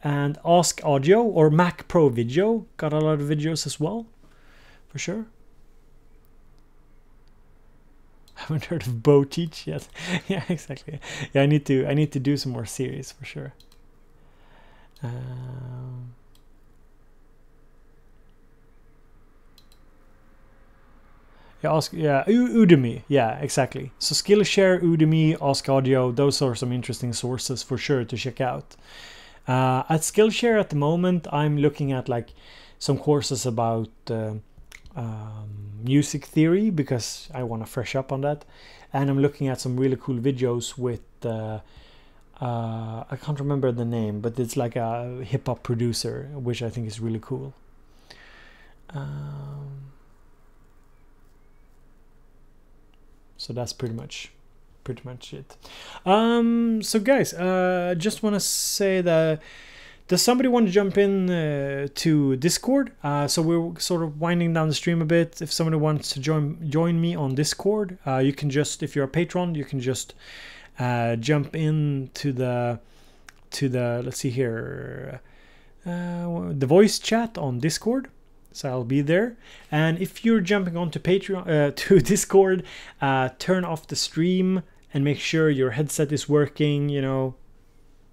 And Ask Audio or Mac Pro Video got a lot of videos as well, for sure. I haven't heard of Bo Teach yet. Yeah, exactly. Yeah, I need to do some more series for sure. Udemy. Yeah, exactly. So Skillshare, Udemy, Ask Audio, those are some interesting sources for sure to check out. At Skillshare at the moment, I'm looking at like some courses about music theory, because I want to fresh up on that, and I'm looking at some really cool videos with I can't remember the name, but it's like a hip-hop producer, which I think is really cool. So that's pretty much it. So guys, just want to say that does somebody want to jump in to Discord? So we're sort of winding down the stream a bit. If somebody wants to join me on Discord, you can just, if you're a patron, you can just jump in to the let's see here, the voice chat on Discord. So I'll be there. And if you're jumping onto Patreon to Discord, turn off the stream and make sure your headset is working, you know,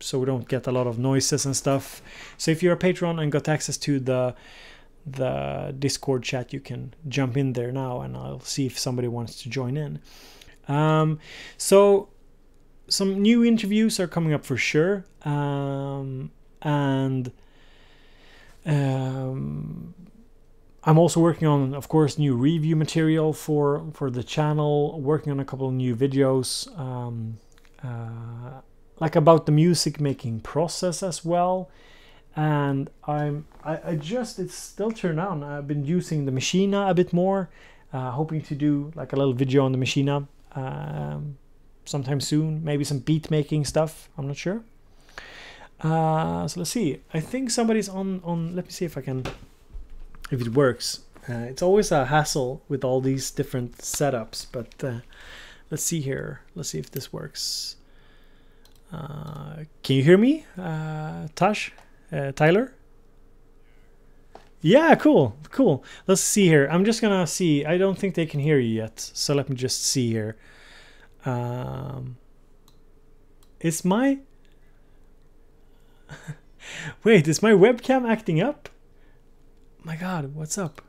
so we don't get a lot of noises and stuff. So if you're a patron and got access to the Discord chat, you can jump in there now, and I'll see if somebody wants to join in. So some new interviews are coming up for sure, and I'm also working on, of course, new review material for the channel, working on a couple of new videos, like about the music making process as well. And it's still turned on. I've been using the Machina a bit more, hoping to do like a little video on the Machina sometime soon, maybe some beat making stuff, I'm not sure. So let's see, I think somebody's on, let me see if it works. It's always a hassle with all these different setups, but let's see here. Let's see if this works. Can you hear me, Tyler? Yeah, cool. Let's see here. I'm just gonna see. I don't think they can hear you yet, so let me just see here. Is my wait, is my webcam acting up? My God, what's up?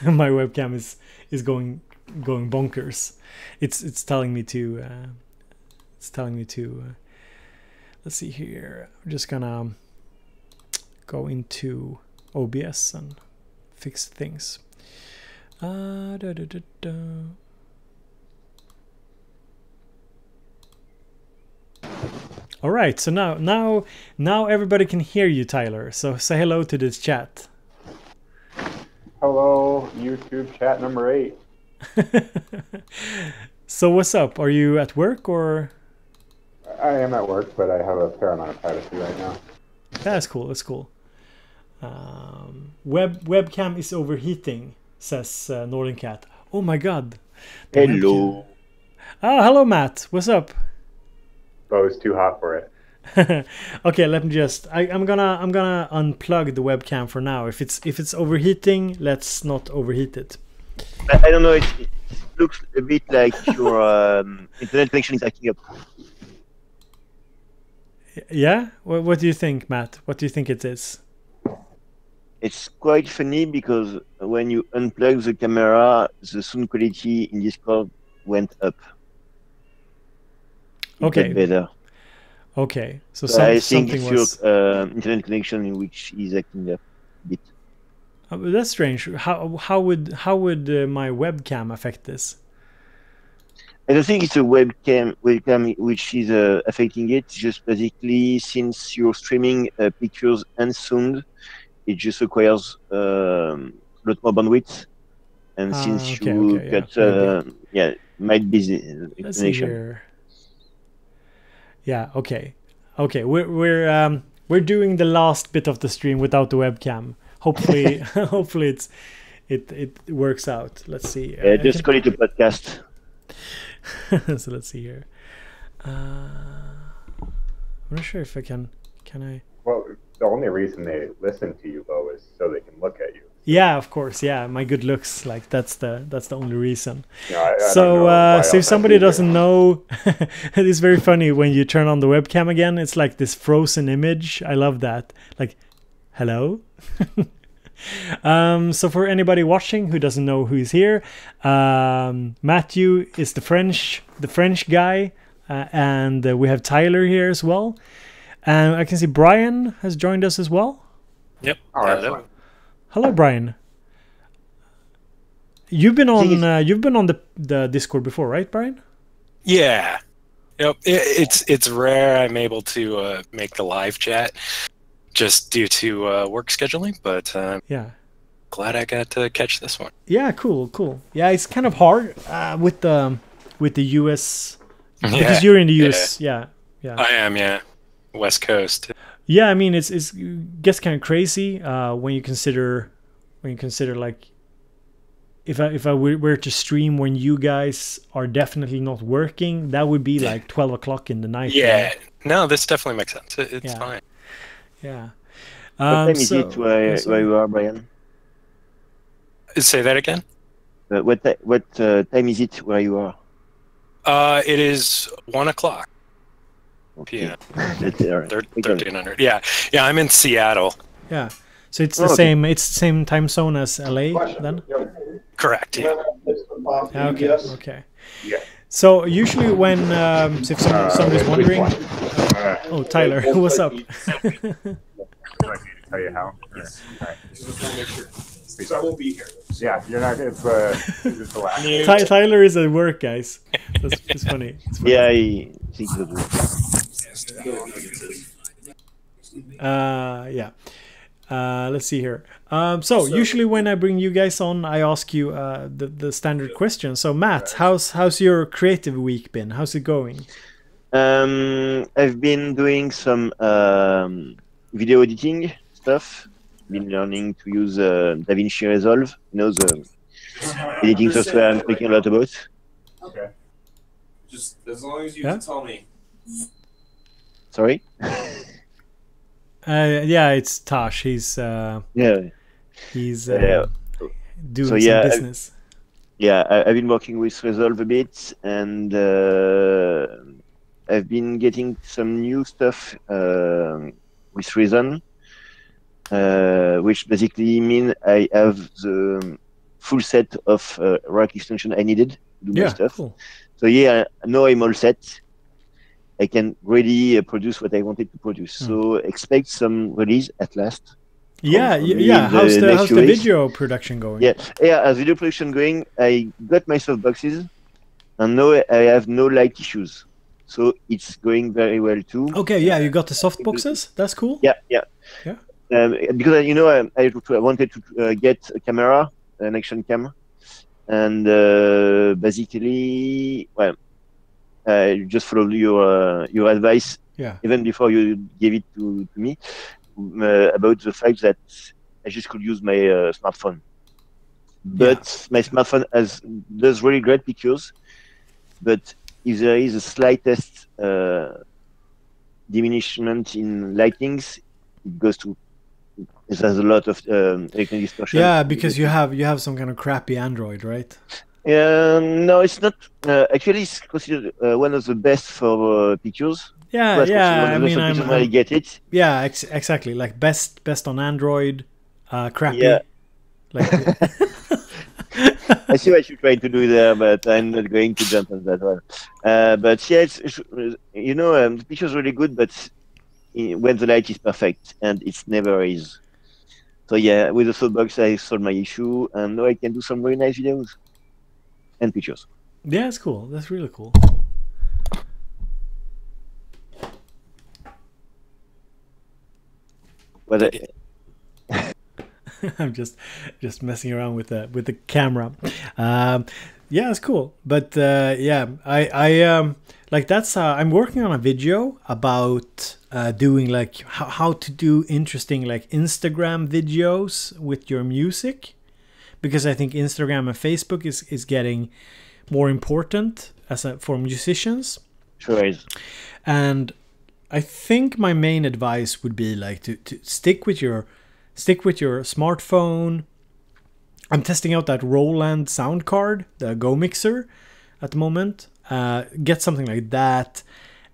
My webcam is going bonkers. It's telling me to let's see here. I'm just gonna go into OBS and fix things. All right, so now everybody can hear you, Tyler. So say hello to this chat. Hello, YouTube chat number 8. So what's up? Are you at work or? I am at work, but I have a fair amount of privacy right now. That's cool. That's cool. Webcam is overheating, says Northern Cat. Oh my God. Hello. Oh, hello, Matt. What's up? Oh, it's too hot for it. Okay, let me just. I'm gonna unplug the webcam for now. If it's overheating, let's not overheat it. I don't know. It looks a bit like your internet connection is acting up. Yeah. What do you think, Matt? What do you think it is? It's quite funny because when you unplug the camera, the sound quality in Discord went up. Okay. Better. Okay. So I think something it's was your internet connection in which is acting up a bit. That's strange. How would my webcam affect this? I don't think it's a webcam which is affecting it. Just basically, since you're streaming pictures and sound, it just requires a lot more bandwidth. And since you got might be the Let's see here. Yeah. Okay. We're doing the last bit of the stream without the webcam. Hopefully, hopefully it works out. Let's see. Just call it a podcast. So let's see here. I'm not sure if I can I. Well, the only reason they listen to you, though, is so they can look at you. Yeah, of course. Yeah, my good looks. Like that's the only reason. Yeah, so if somebody doesn't know, it is very funny when you turn on the webcam again. It's like this frozen image. I love that. Like, hello. So for anybody watching who doesn't know who's here, Matthew is the French guy, and we have Tyler here as well. And I can see Brian has joined us as well. Yep. Hello. Hello, Brian. You've been on the Discord before, right, Brian? Yeah. Yep. It's rare I'm able to make the live chat, just due to work scheduling. But yeah, glad I got to catch this one. Yeah, cool. Yeah, it's kind of hard with the US because you're in the US. Yeah. Yeah. I am, yeah. West Coast. Yeah, I mean it gets kind of crazy when you consider like if I were to stream when you guys are definitely not working, that would be like 12 o'clock in the night. Yeah. No, this definitely makes sense. It's Yeah. fine. Yeah. What time is it where you are, Brian? Say that again? What time is it where you are? It is 1 o'clock. Okay. PM. That's all right. 1300. Yeah. Yeah, I'm in Seattle. Yeah. So it's the same. It's the same time zone as LA then. Correct. Yeah. Okay. Okay. Yeah. So usually when so if somebody's wondering, oh Tyler, what's up? Would you like me to tell you how? Yes. All right. Just want to make sure. So I won't be here. Yeah, you're not. It's the last. Tyler is at work, guys. It's funny. It's funny. Yeah, I think so. Yeah. Let's see here. So usually when I bring you guys on, I ask you the standard question. So Matt, how's your creative week been? How's it going? I've been doing some video editing stuff. Been learning to use DaVinci Resolve, the editing software I'm speaking a lot about. Okay. Just as long as you can tell me. Sorry? Yeah, it's Tosh. He's doing some business. I've been working with Resolve a bit, and I've been getting some new stuff with Reason, which basically mean I have the full set of rack extension I needed to do my stuff. Cool. So now I'm all set. I can really produce what I wanted to produce. So expect some release at last. Yeah. How's the video production going? As video production going, I got my softboxes, and now I have no light issues. So it's going very well too. Okay, yeah, you got the softboxes. That's cool. Yeah. Because I wanted to get a camera, an action cam, and basically, well, I just followed your advice, even before you gave it to me, about the fact that I just could use my smartphone. But my smartphone does really great pictures, but if there is a slightest diminishment in lightings, it goes to. It has a lot of electronic distortion. Yeah, because you have some kind of crappy Android, right? No, it's not. Actually, it's considered one of the best for pictures. Yeah. I mean, I get it. Yeah, exactly. Like best on Android, crappy. Yeah. Like, I see what you're trying to do there, but I'm not going to jump on that one. But yeah, the picture's really good, but when the light is perfect, and it's never is. So yeah, with the softbox, I solved my issue, and now I can do some very nice videos and pictures. Yeah, it's cool. That's really cool. I'm just messing around with the camera. Yeah, it's cool. But I like that's I'm working on a video about doing like how to do interesting like Instagram videos with your music, because I think Instagram and Facebook is getting more important for musicians. Sure is. And I think my main advice would be like to stick with your smartphone. I'm testing out that Roland sound card, the Go Mixer, at the moment. Get something like that,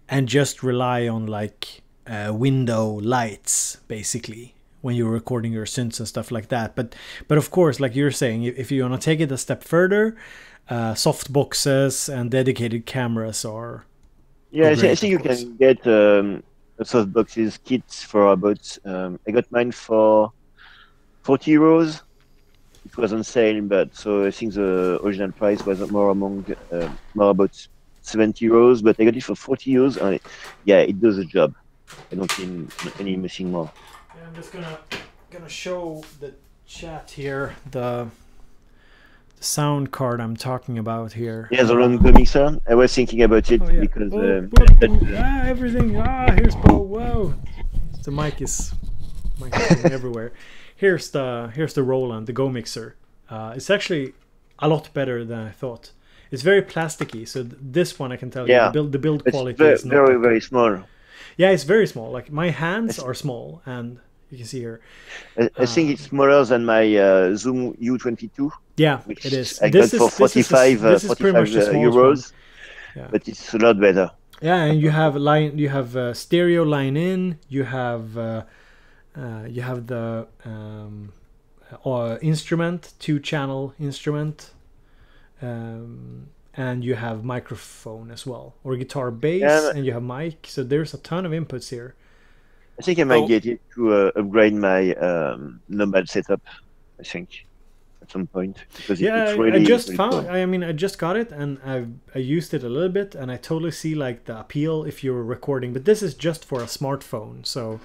and just rely on like window lights basically when you're recording your synths and stuff like that. But of course, like you're saying, if you want to take it a step further, soft boxes and dedicated cameras are. Yeah, I think you can get softboxes kits for about. I got mine for €40. It was on sale, but so I think the original price was more about €70. But I got it for €40, and it does the job. I don't need anything more. Yeah, I'm just gonna show the chat here the sound card I'm talking about here. Yeah, the Roland mixer. I was thinking about it because everything. Here's Bo. Whoa, the mic is going everywhere. Here's the Roland, the Go mixer. It's actually a lot better than I thought. It's very plasticky. So this one I can tell you, the build quality is not very small. Yeah, it's very small. Like my hands are small, and you can see here. I think it's smaller than my Zoom U22. Yeah, it is. I got for 45 euros, yeah. But it's a lot better. Yeah, and you have stereo line in. You have the instrument, 2-channel instrument, and you have microphone as well, or guitar bass, and you have mic. So there's a ton of inputs here. I think I might get it to upgrade my Nomad setup. I think at some point because it's really. I just really found. cool. I mean, I just got it and I used it a little bit, and I totally see like the appeal if you're recording. But this is just for a smartphone, so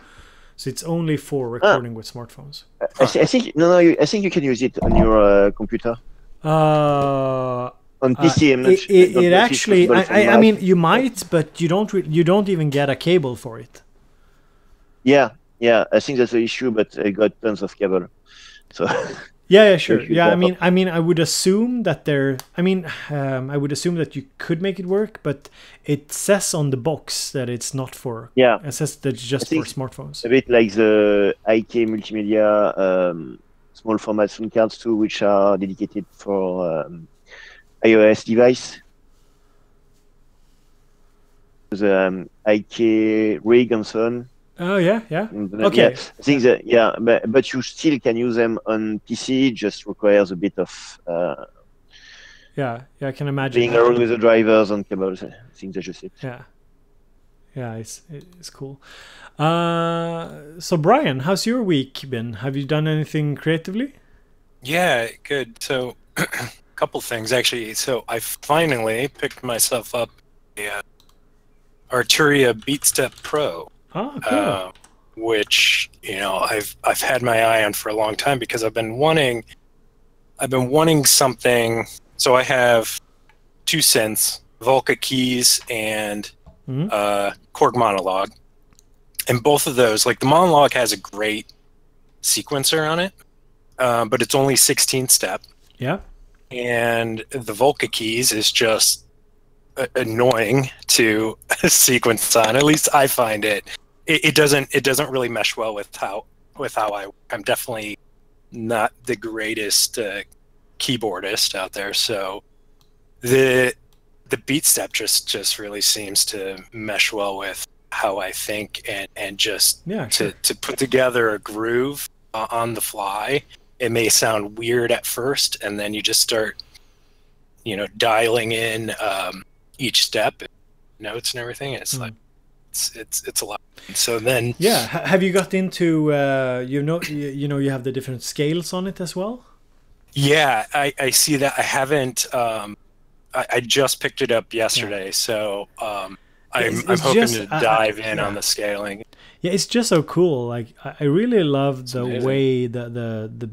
it's only for recording with smartphones. I think I think you can use it on your computer. On PC, I'm not sure. It actually. I mean, you might, but you don't even get a cable for it. Yeah, I think that's the issue, but I got tons of cable, so. Yeah, sure. Yeah, I mean, I would assume that I would assume that you could make it work, but it says on the box that it's not for. Yeah. It says that it's just for smartphones. A bit like the IK multimedia small format sound cards too, which are dedicated for iOS device. The IK rig and so on. Oh yeah. Yeah, Okay. I think that but you still can use them on PC. Just requires a bit of yeah, I can imagine playing around with the drivers and cables. I think that's just it. Yeah, it's cool. So Brian, how's your week been? Have you done anything creatively? Yeah, good. So a couple things actually. So I finally picked myself up a Arturia BeatStep Pro. Oh, cool. Which I've had my eye on for a long time because I've been wanting something. So I have 2 synths, Volca keys and Korg Monologue, and both of those, like the Monologue has a great sequencer on it, but it's only 16 step. Yeah, and the Volca keys is just annoying to sequence on. At least I find it. It doesn't really mesh well with how I'm definitely not the greatest keyboardist out there. So the BeatStep just really seems to mesh well with how I think and just to put together a groove on the fly. It may sound weird at first, and then you just start dialing in each step, notes and everything. And it's like it's a lot. So then have you got into you have the different scales on it as well? Yeah, I see that. I haven't I just picked it up yesterday, so I'm hoping to dive in on the scaling. Yeah, it's just so cool. Like I really love the way the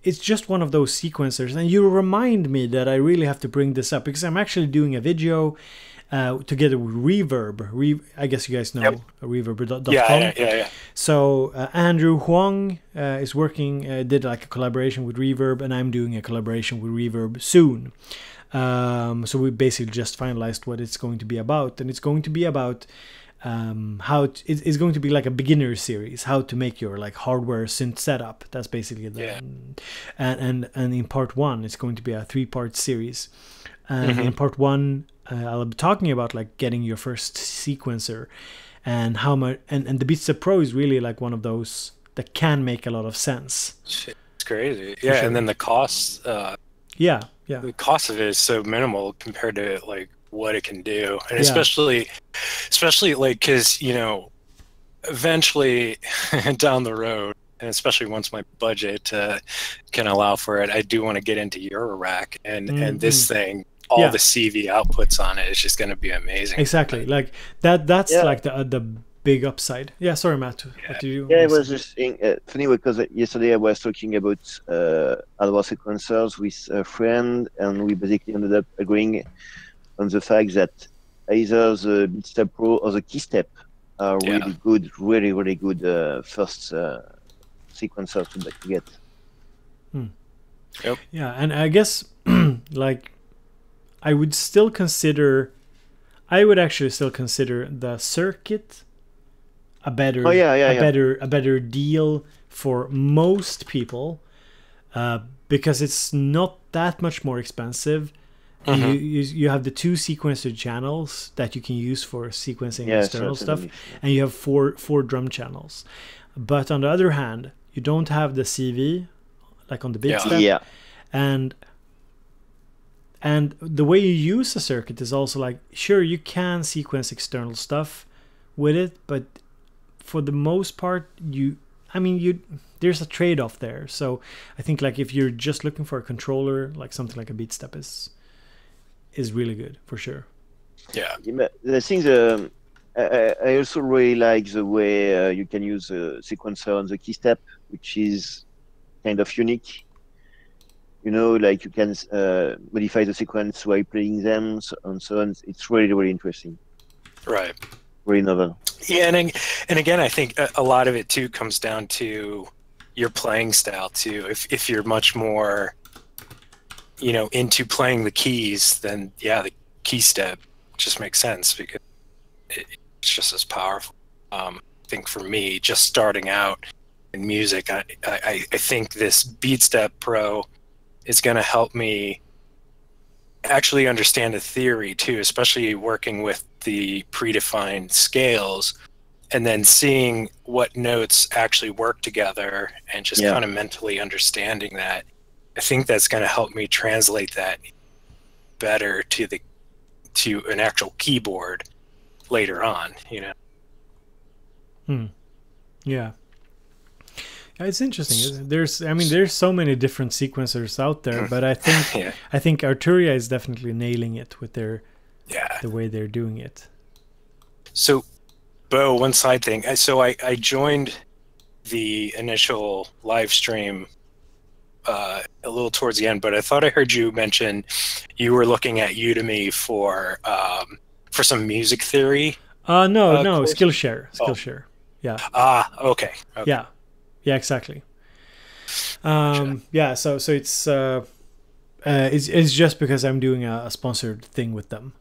it's just one of those sequencers, and you remind me that I really have to bring this up because I'm actually doing a video together with Reverb. I guess you guys know Reverb.com. Yeah. So Andrew Huang is working, did like a collaboration with Reverb, and I'm doing a collaboration with Reverb soon. So we basically just finalized what it's going to be about, and it's going to be about it's going to be like a beginner series, how to make your like hardware synth setup. That's basically and in part 1 it's going to be a 3-part series, and in part 1 I'll be talking about like getting your first sequencer and how much and the BeatStep Pro is really like one of those that can make a lot of sense. It's crazy. Yeah, and then the cost the cost of it is so minimal compared to like what it can do, and especially like because eventually down the road, and especially once my budget can allow for it, I do want to get into Eurorack, and this thing, all the CV outputs on it is just going to be amazing. Exactly, like that's like the big upside. Yeah, sorry, Matt. What do you? Yeah, it want to was say? just funny because yesterday I was talking about hardware sequencers with a friend, and we basically ended up agreeing on the fact that either the BeatStep Pro or the KeyStep are Yeah. really good, really good first sequencers to get. Yep. Yeah, and I guess like I would actually still consider the circuit a better a better deal for most people, because it's not that much more expensive. Mhm. You have the 2 sequencer channels that you can use for sequencing external stuff, certainly. and you have four drum channels. But on the other hand, you don't have the CV like on the big step, Yeah. and the way you use the circuit is also like, sure, you can sequence external stuff with it, but for the most part, there's a trade-off there. So I think like if you're just looking for a controller, like something like a BeatStep is really good for sure. Yeah. The thing I also really like the way you can use a sequencer on the KeyStep, which is kind of unique. You know, like you can modify the sequence while playing them, and so on. It's really interesting. Right. Very novel. Yeah, and again, I think a lot of it too comes down to your playing style too. If you're much more, into playing the keys, then yeah, the key step just makes sense because it's just as powerful. I think for me, just starting out in music, I think this BeatStep Pro is going to help me actually understand the theory too, especially working with the predefined scales and then seeing what notes actually work together and just kind of mentally understanding that. I think that's going to help me translate that better to an actual keyboard later on, Yeah. It's interesting. There's so many different sequencers out there, but I think Arturia is definitely nailing it with the way they're doing it. So, Bo, one side thing. So I joined the initial live stream a little towards the end, but I thought I heard you mention you were looking at Udemy for some music theory. No, course? Skillshare. Yeah. Okay. Yeah, exactly. Yeah, so it's just because I'm doing a sponsored thing with them.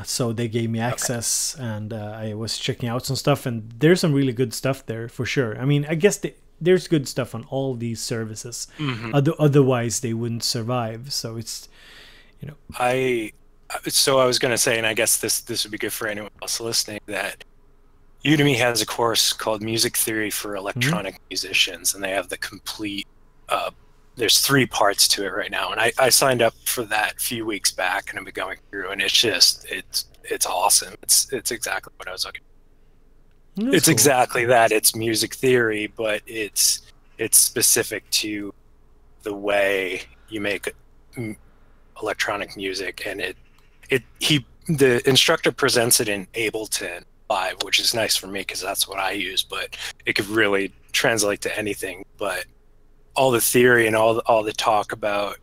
So they gave me access, and I was checking out some stuff, and there's some really good stuff there for sure. I mean, I guess there's good stuff on all these services. Mm-hmm. Otherwise, they wouldn't survive. So it's, So I was going to say, and I guess this would be good for anyone else listening, that Udemy has a course called Music Theory for Electronic Musicians, and they have the complete. There's 3 parts to it right now, and I signed up for that a few weeks back, and I've been going through, and it's awesome. It's exactly what I was looking for. It's cool. Exactly that. It's music theory, but it's specific to the way you make electronic music, and the instructor presents it in Ableton Live, which is nice for me because that's what I use, but it could really translate to anything. But all the theory and all the talk about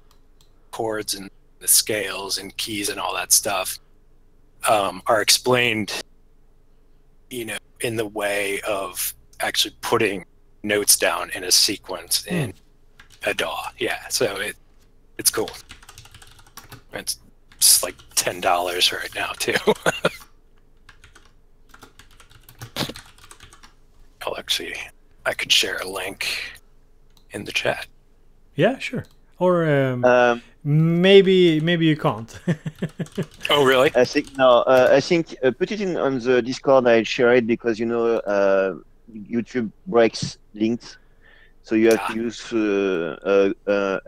chords and the scales and keys and all that stuff are explained, in the way of actually putting notes down in a sequence in a DAW. Yeah, so it's cool. It's just like $10 right now too. I could share a link in the chat. Yeah, sure. Or maybe you can't. Oh, really? I think no. I think put it on the Discord. I'll share it because YouTube breaks links, so you have to use an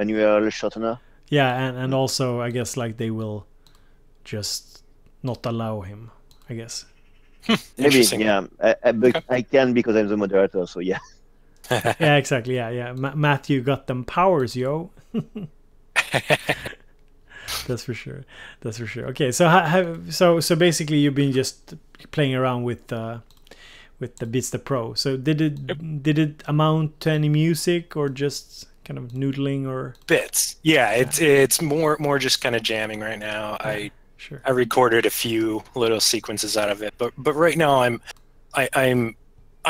URL shortener. Yeah, and also I guess like they will just not allow him, I guess. Maybe, yeah. But I can because I'm the moderator, so yeah. Yeah, exactly. Yeah. Matthew got them powers, yo. That's for sure. Okay, so so basically you've been just playing around with with the Beats the Pro. So did it amount to any music or just kind of noodling or bits? Yeah, it's more just kind of jamming right now. Yeah, sure. I recorded a few little sequences out of it, but right now I'm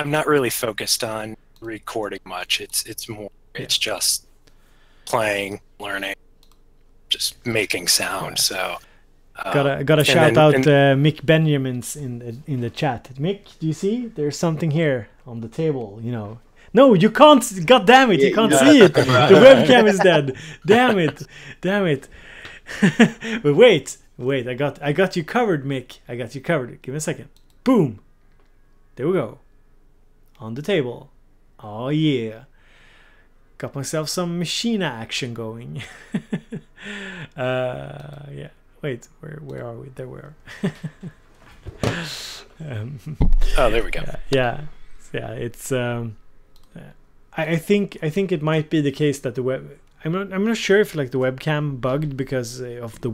not really focused on recording much. It's more it's just playing, learning, just making sound. So gotta shout out Mick Benjamins in the chat. Mick, do you see? There's something here on the table. You know. No, you can't. God damn it! You can't see it. The webcam is dead. Damn it! But wait. I got you covered, Mick. I got you covered. Give me a second. Boom. There we go. On the table. Oh yeah. Got myself some machine action going. Yeah. Wait, where are we? There we are. Oh, there we go. Yeah. It's. I think it might be the case that the web. I'm not sure if like the webcam bugged because of the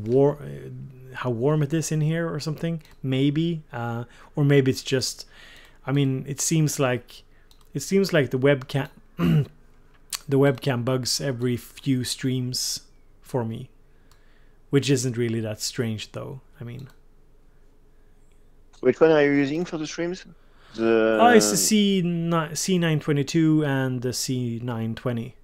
how warm it is in here or something. Maybe, or maybe it's just. I mean, it seems like the webcam the webcam bugs every few streams for me, which isn't really that strange though. I mean, which one are you using for the streams? It's the C922 and the C920.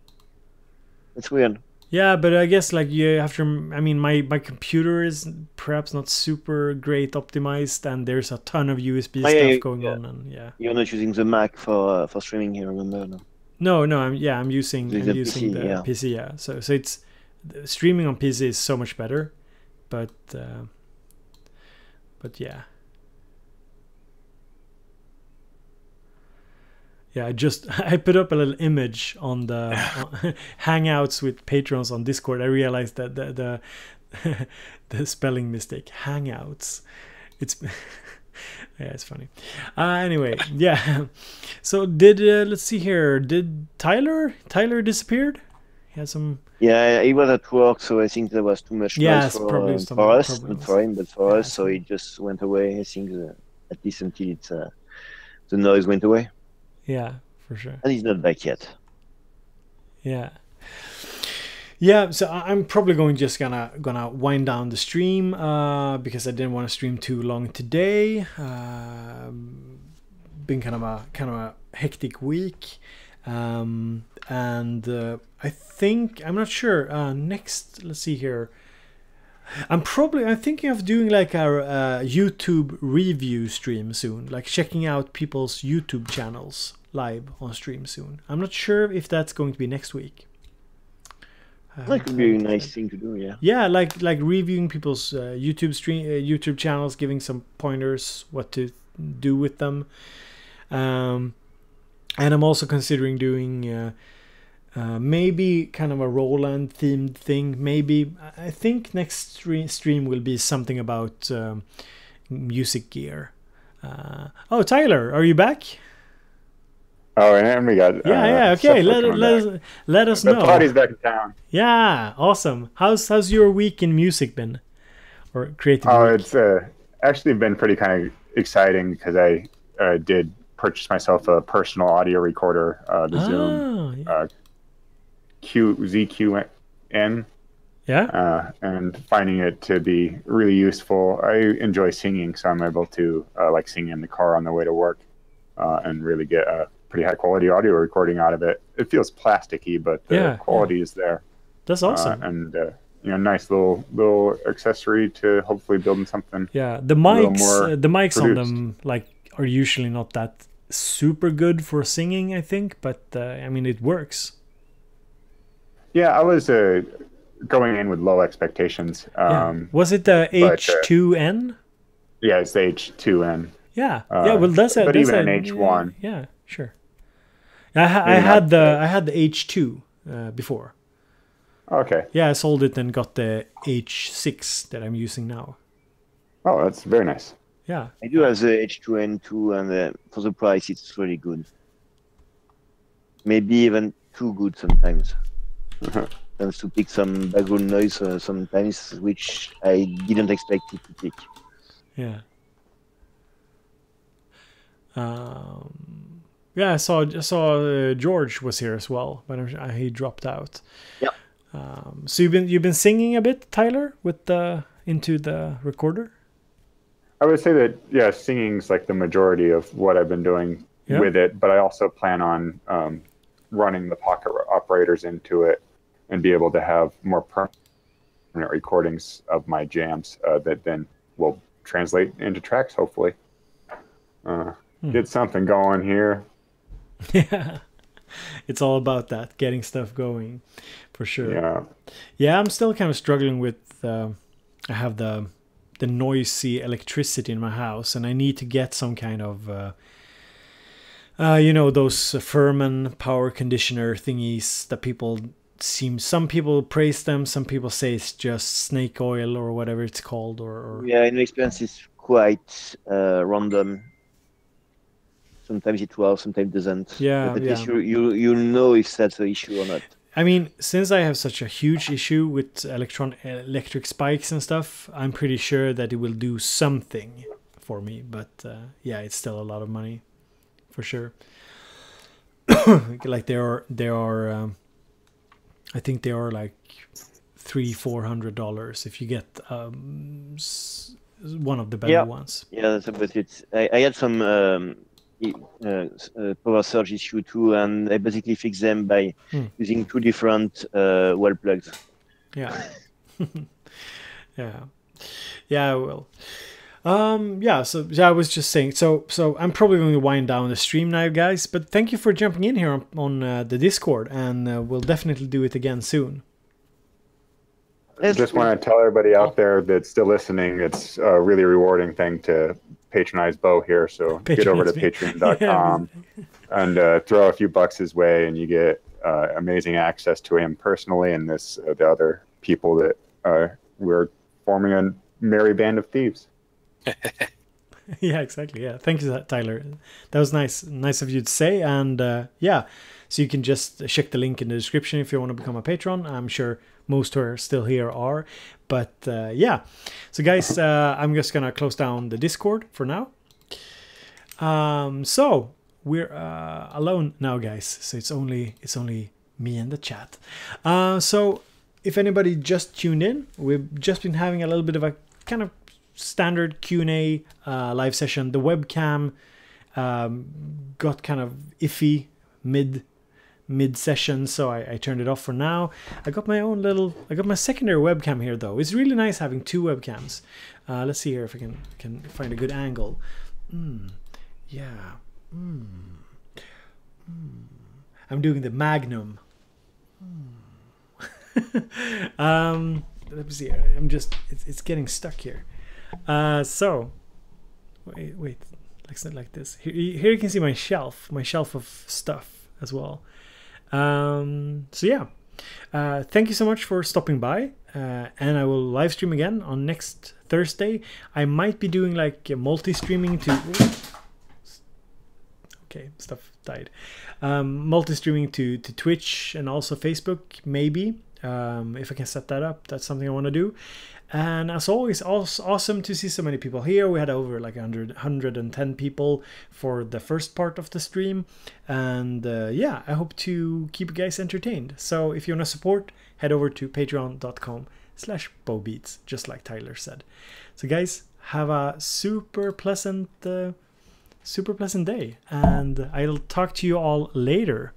That's weird. Yeah, but I guess like you have to. I mean, my computer is perhaps not super great optimized, and there's a ton of USB stuff going on. And yeah, you're not using the Mac for streaming here, remember? No. I'm using the PC. Yeah, so it's streaming on PC is so much better, but yeah. Yeah, I put up a little image on the Hangouts with patrons on Discord. I realized that the spelling mistake, Hangouts. It's yeah, it's funny. Anyway, yeah. So let's see here. Did Tyler disappeared? He had some. Yeah, he was at work, so I think there was too much noise for us, not for him, but for us. So he just went away. I think at least until the noise went away. Yeah, for sure. And he's not back yet. Yeah. So I'm probably gonna wind down the stream because I didn't want to stream too long today. Been kind of a hectic week, and I think I'm not sure. Next, let's see here. I'm thinking of doing like a YouTube review stream soon, like checking out people's YouTube channels live on stream soon. I'm not sure if that's going to be next week. That could be a nice thing to do, yeah. Yeah, like reviewing people's YouTube channels, giving some pointers what to do with them. And I'm also considering doing maybe kind of a Roland themed thing. Maybe I think next stream will be something about music gear. Oh, Tyler, are you back? Oh, and we got okay. Let us know. The party's back in town. Yeah, awesome. How's your week in music been, or creative? Oh, week? It's actually been pretty kind of exciting because I did purchase myself a personal audio recorder, the Zoom ZQN. Yeah. And finding it to be really useful. I enjoy singing, so I'm able to like sing in the car on the way to work, and really get a pretty high quality audio recording out of it. It feels plasticky, but the quality is there. That's awesome. And nice little accessory to hopefully building something. Yeah, the mics on them like are usually not that super good for singing, I think, but I mean it works. Yeah, I was going in with low expectations. Was it the H2N? Yeah, it's the H2N. Yeah, well that's an H1. Yeah, sure. I had the H2 before. Okay. Yeah, I sold it and got the H6 that I'm using now. Oh, that's very nice. Yeah. I do have the H2N2, and for the price, it's really good. Maybe even too good sometimes. Tends to pick some background noise sometimes, which I didn't expect it to pick. Yeah. Yeah, I saw George was here as well, but he dropped out. Yeah. So you've been singing a bit, Tyler, with into the recorder. I would say that, yeah, singing's like the majority of what I've been doing with it, but I also plan on running the pocket operators into it and be able to have more permanent recordings of my jams that then will translate into tracks, hopefully. Get something going here. Yeah, it's all about that, getting stuff going, for sure. Yeah, I'm still kind of struggling with. I have the noisy electricity in my house, and I need to get some kind of, those Furman power conditioner thingies that some people praise them, some people say it's just snake oil or whatever it's called, or yeah, in my experience, it's quite random. Sometimes it works, sometimes it doesn't. Yeah, but at least you know if that's an issue or not. I mean, since I have such a huge issue with electric spikes and stuff, I'm pretty sure that it will do something for me. But yeah, it's still a lot of money, for sure. Like there are, I think they are like $300-400 if you get one of the better ones. Yeah, that's about it. I had some power surge issue too, and I basically fixed them by using 2 different wall plugs. Yeah. Yeah, I will. So I was just saying, so I'm probably going to wind down the stream now, guys, but thank you for jumping in here on the Discord, and we'll definitely do it again soon. I just want to tell everybody out there that's still listening, it's a really rewarding thing to patronize Bo here, so get over to patreon.com and throw a few bucks his way, and you get amazing access to him personally and the other people that we're forming a merry band of thieves. Yeah, exactly. Yeah, thank you, Tyler. That was nice of you to say. And so you can just check the link in the description if you want to become a patron. I'm sure most who are still here are. But yeah, so guys, I'm just gonna close down the Discord for now. So we're alone now, guys. So it's only me and the chat. So if anybody just tuned in, we've just been having a little bit of a kind of standard Q&A live session. The webcam got kind of iffy mid session, so I turned it off for now. I got my secondary webcam here though. It's really nice having 2 webcams. Let's see here if I can find a good angle. Yeah. I'm doing the Magnum. Let me see. It's getting stuck here. So wait, like this. Here you can see my shelf of stuff as well. So yeah, thank you so much for stopping by, and I will live stream again on next Thursday. I might be doing like multi-streaming to stuff died. Multi-streaming to Twitch and also Facebook, maybe. If I can set that up, that's something I want to do. And as always, awesome to see so many people here. We had over like 110 people for the first part of the stream. And yeah, I hope to keep you guys entertained. So if you want to support, head over to patreon.com/bowbeats, just like Tyler said. So guys, have a super pleasant day. And I'll talk to you all later.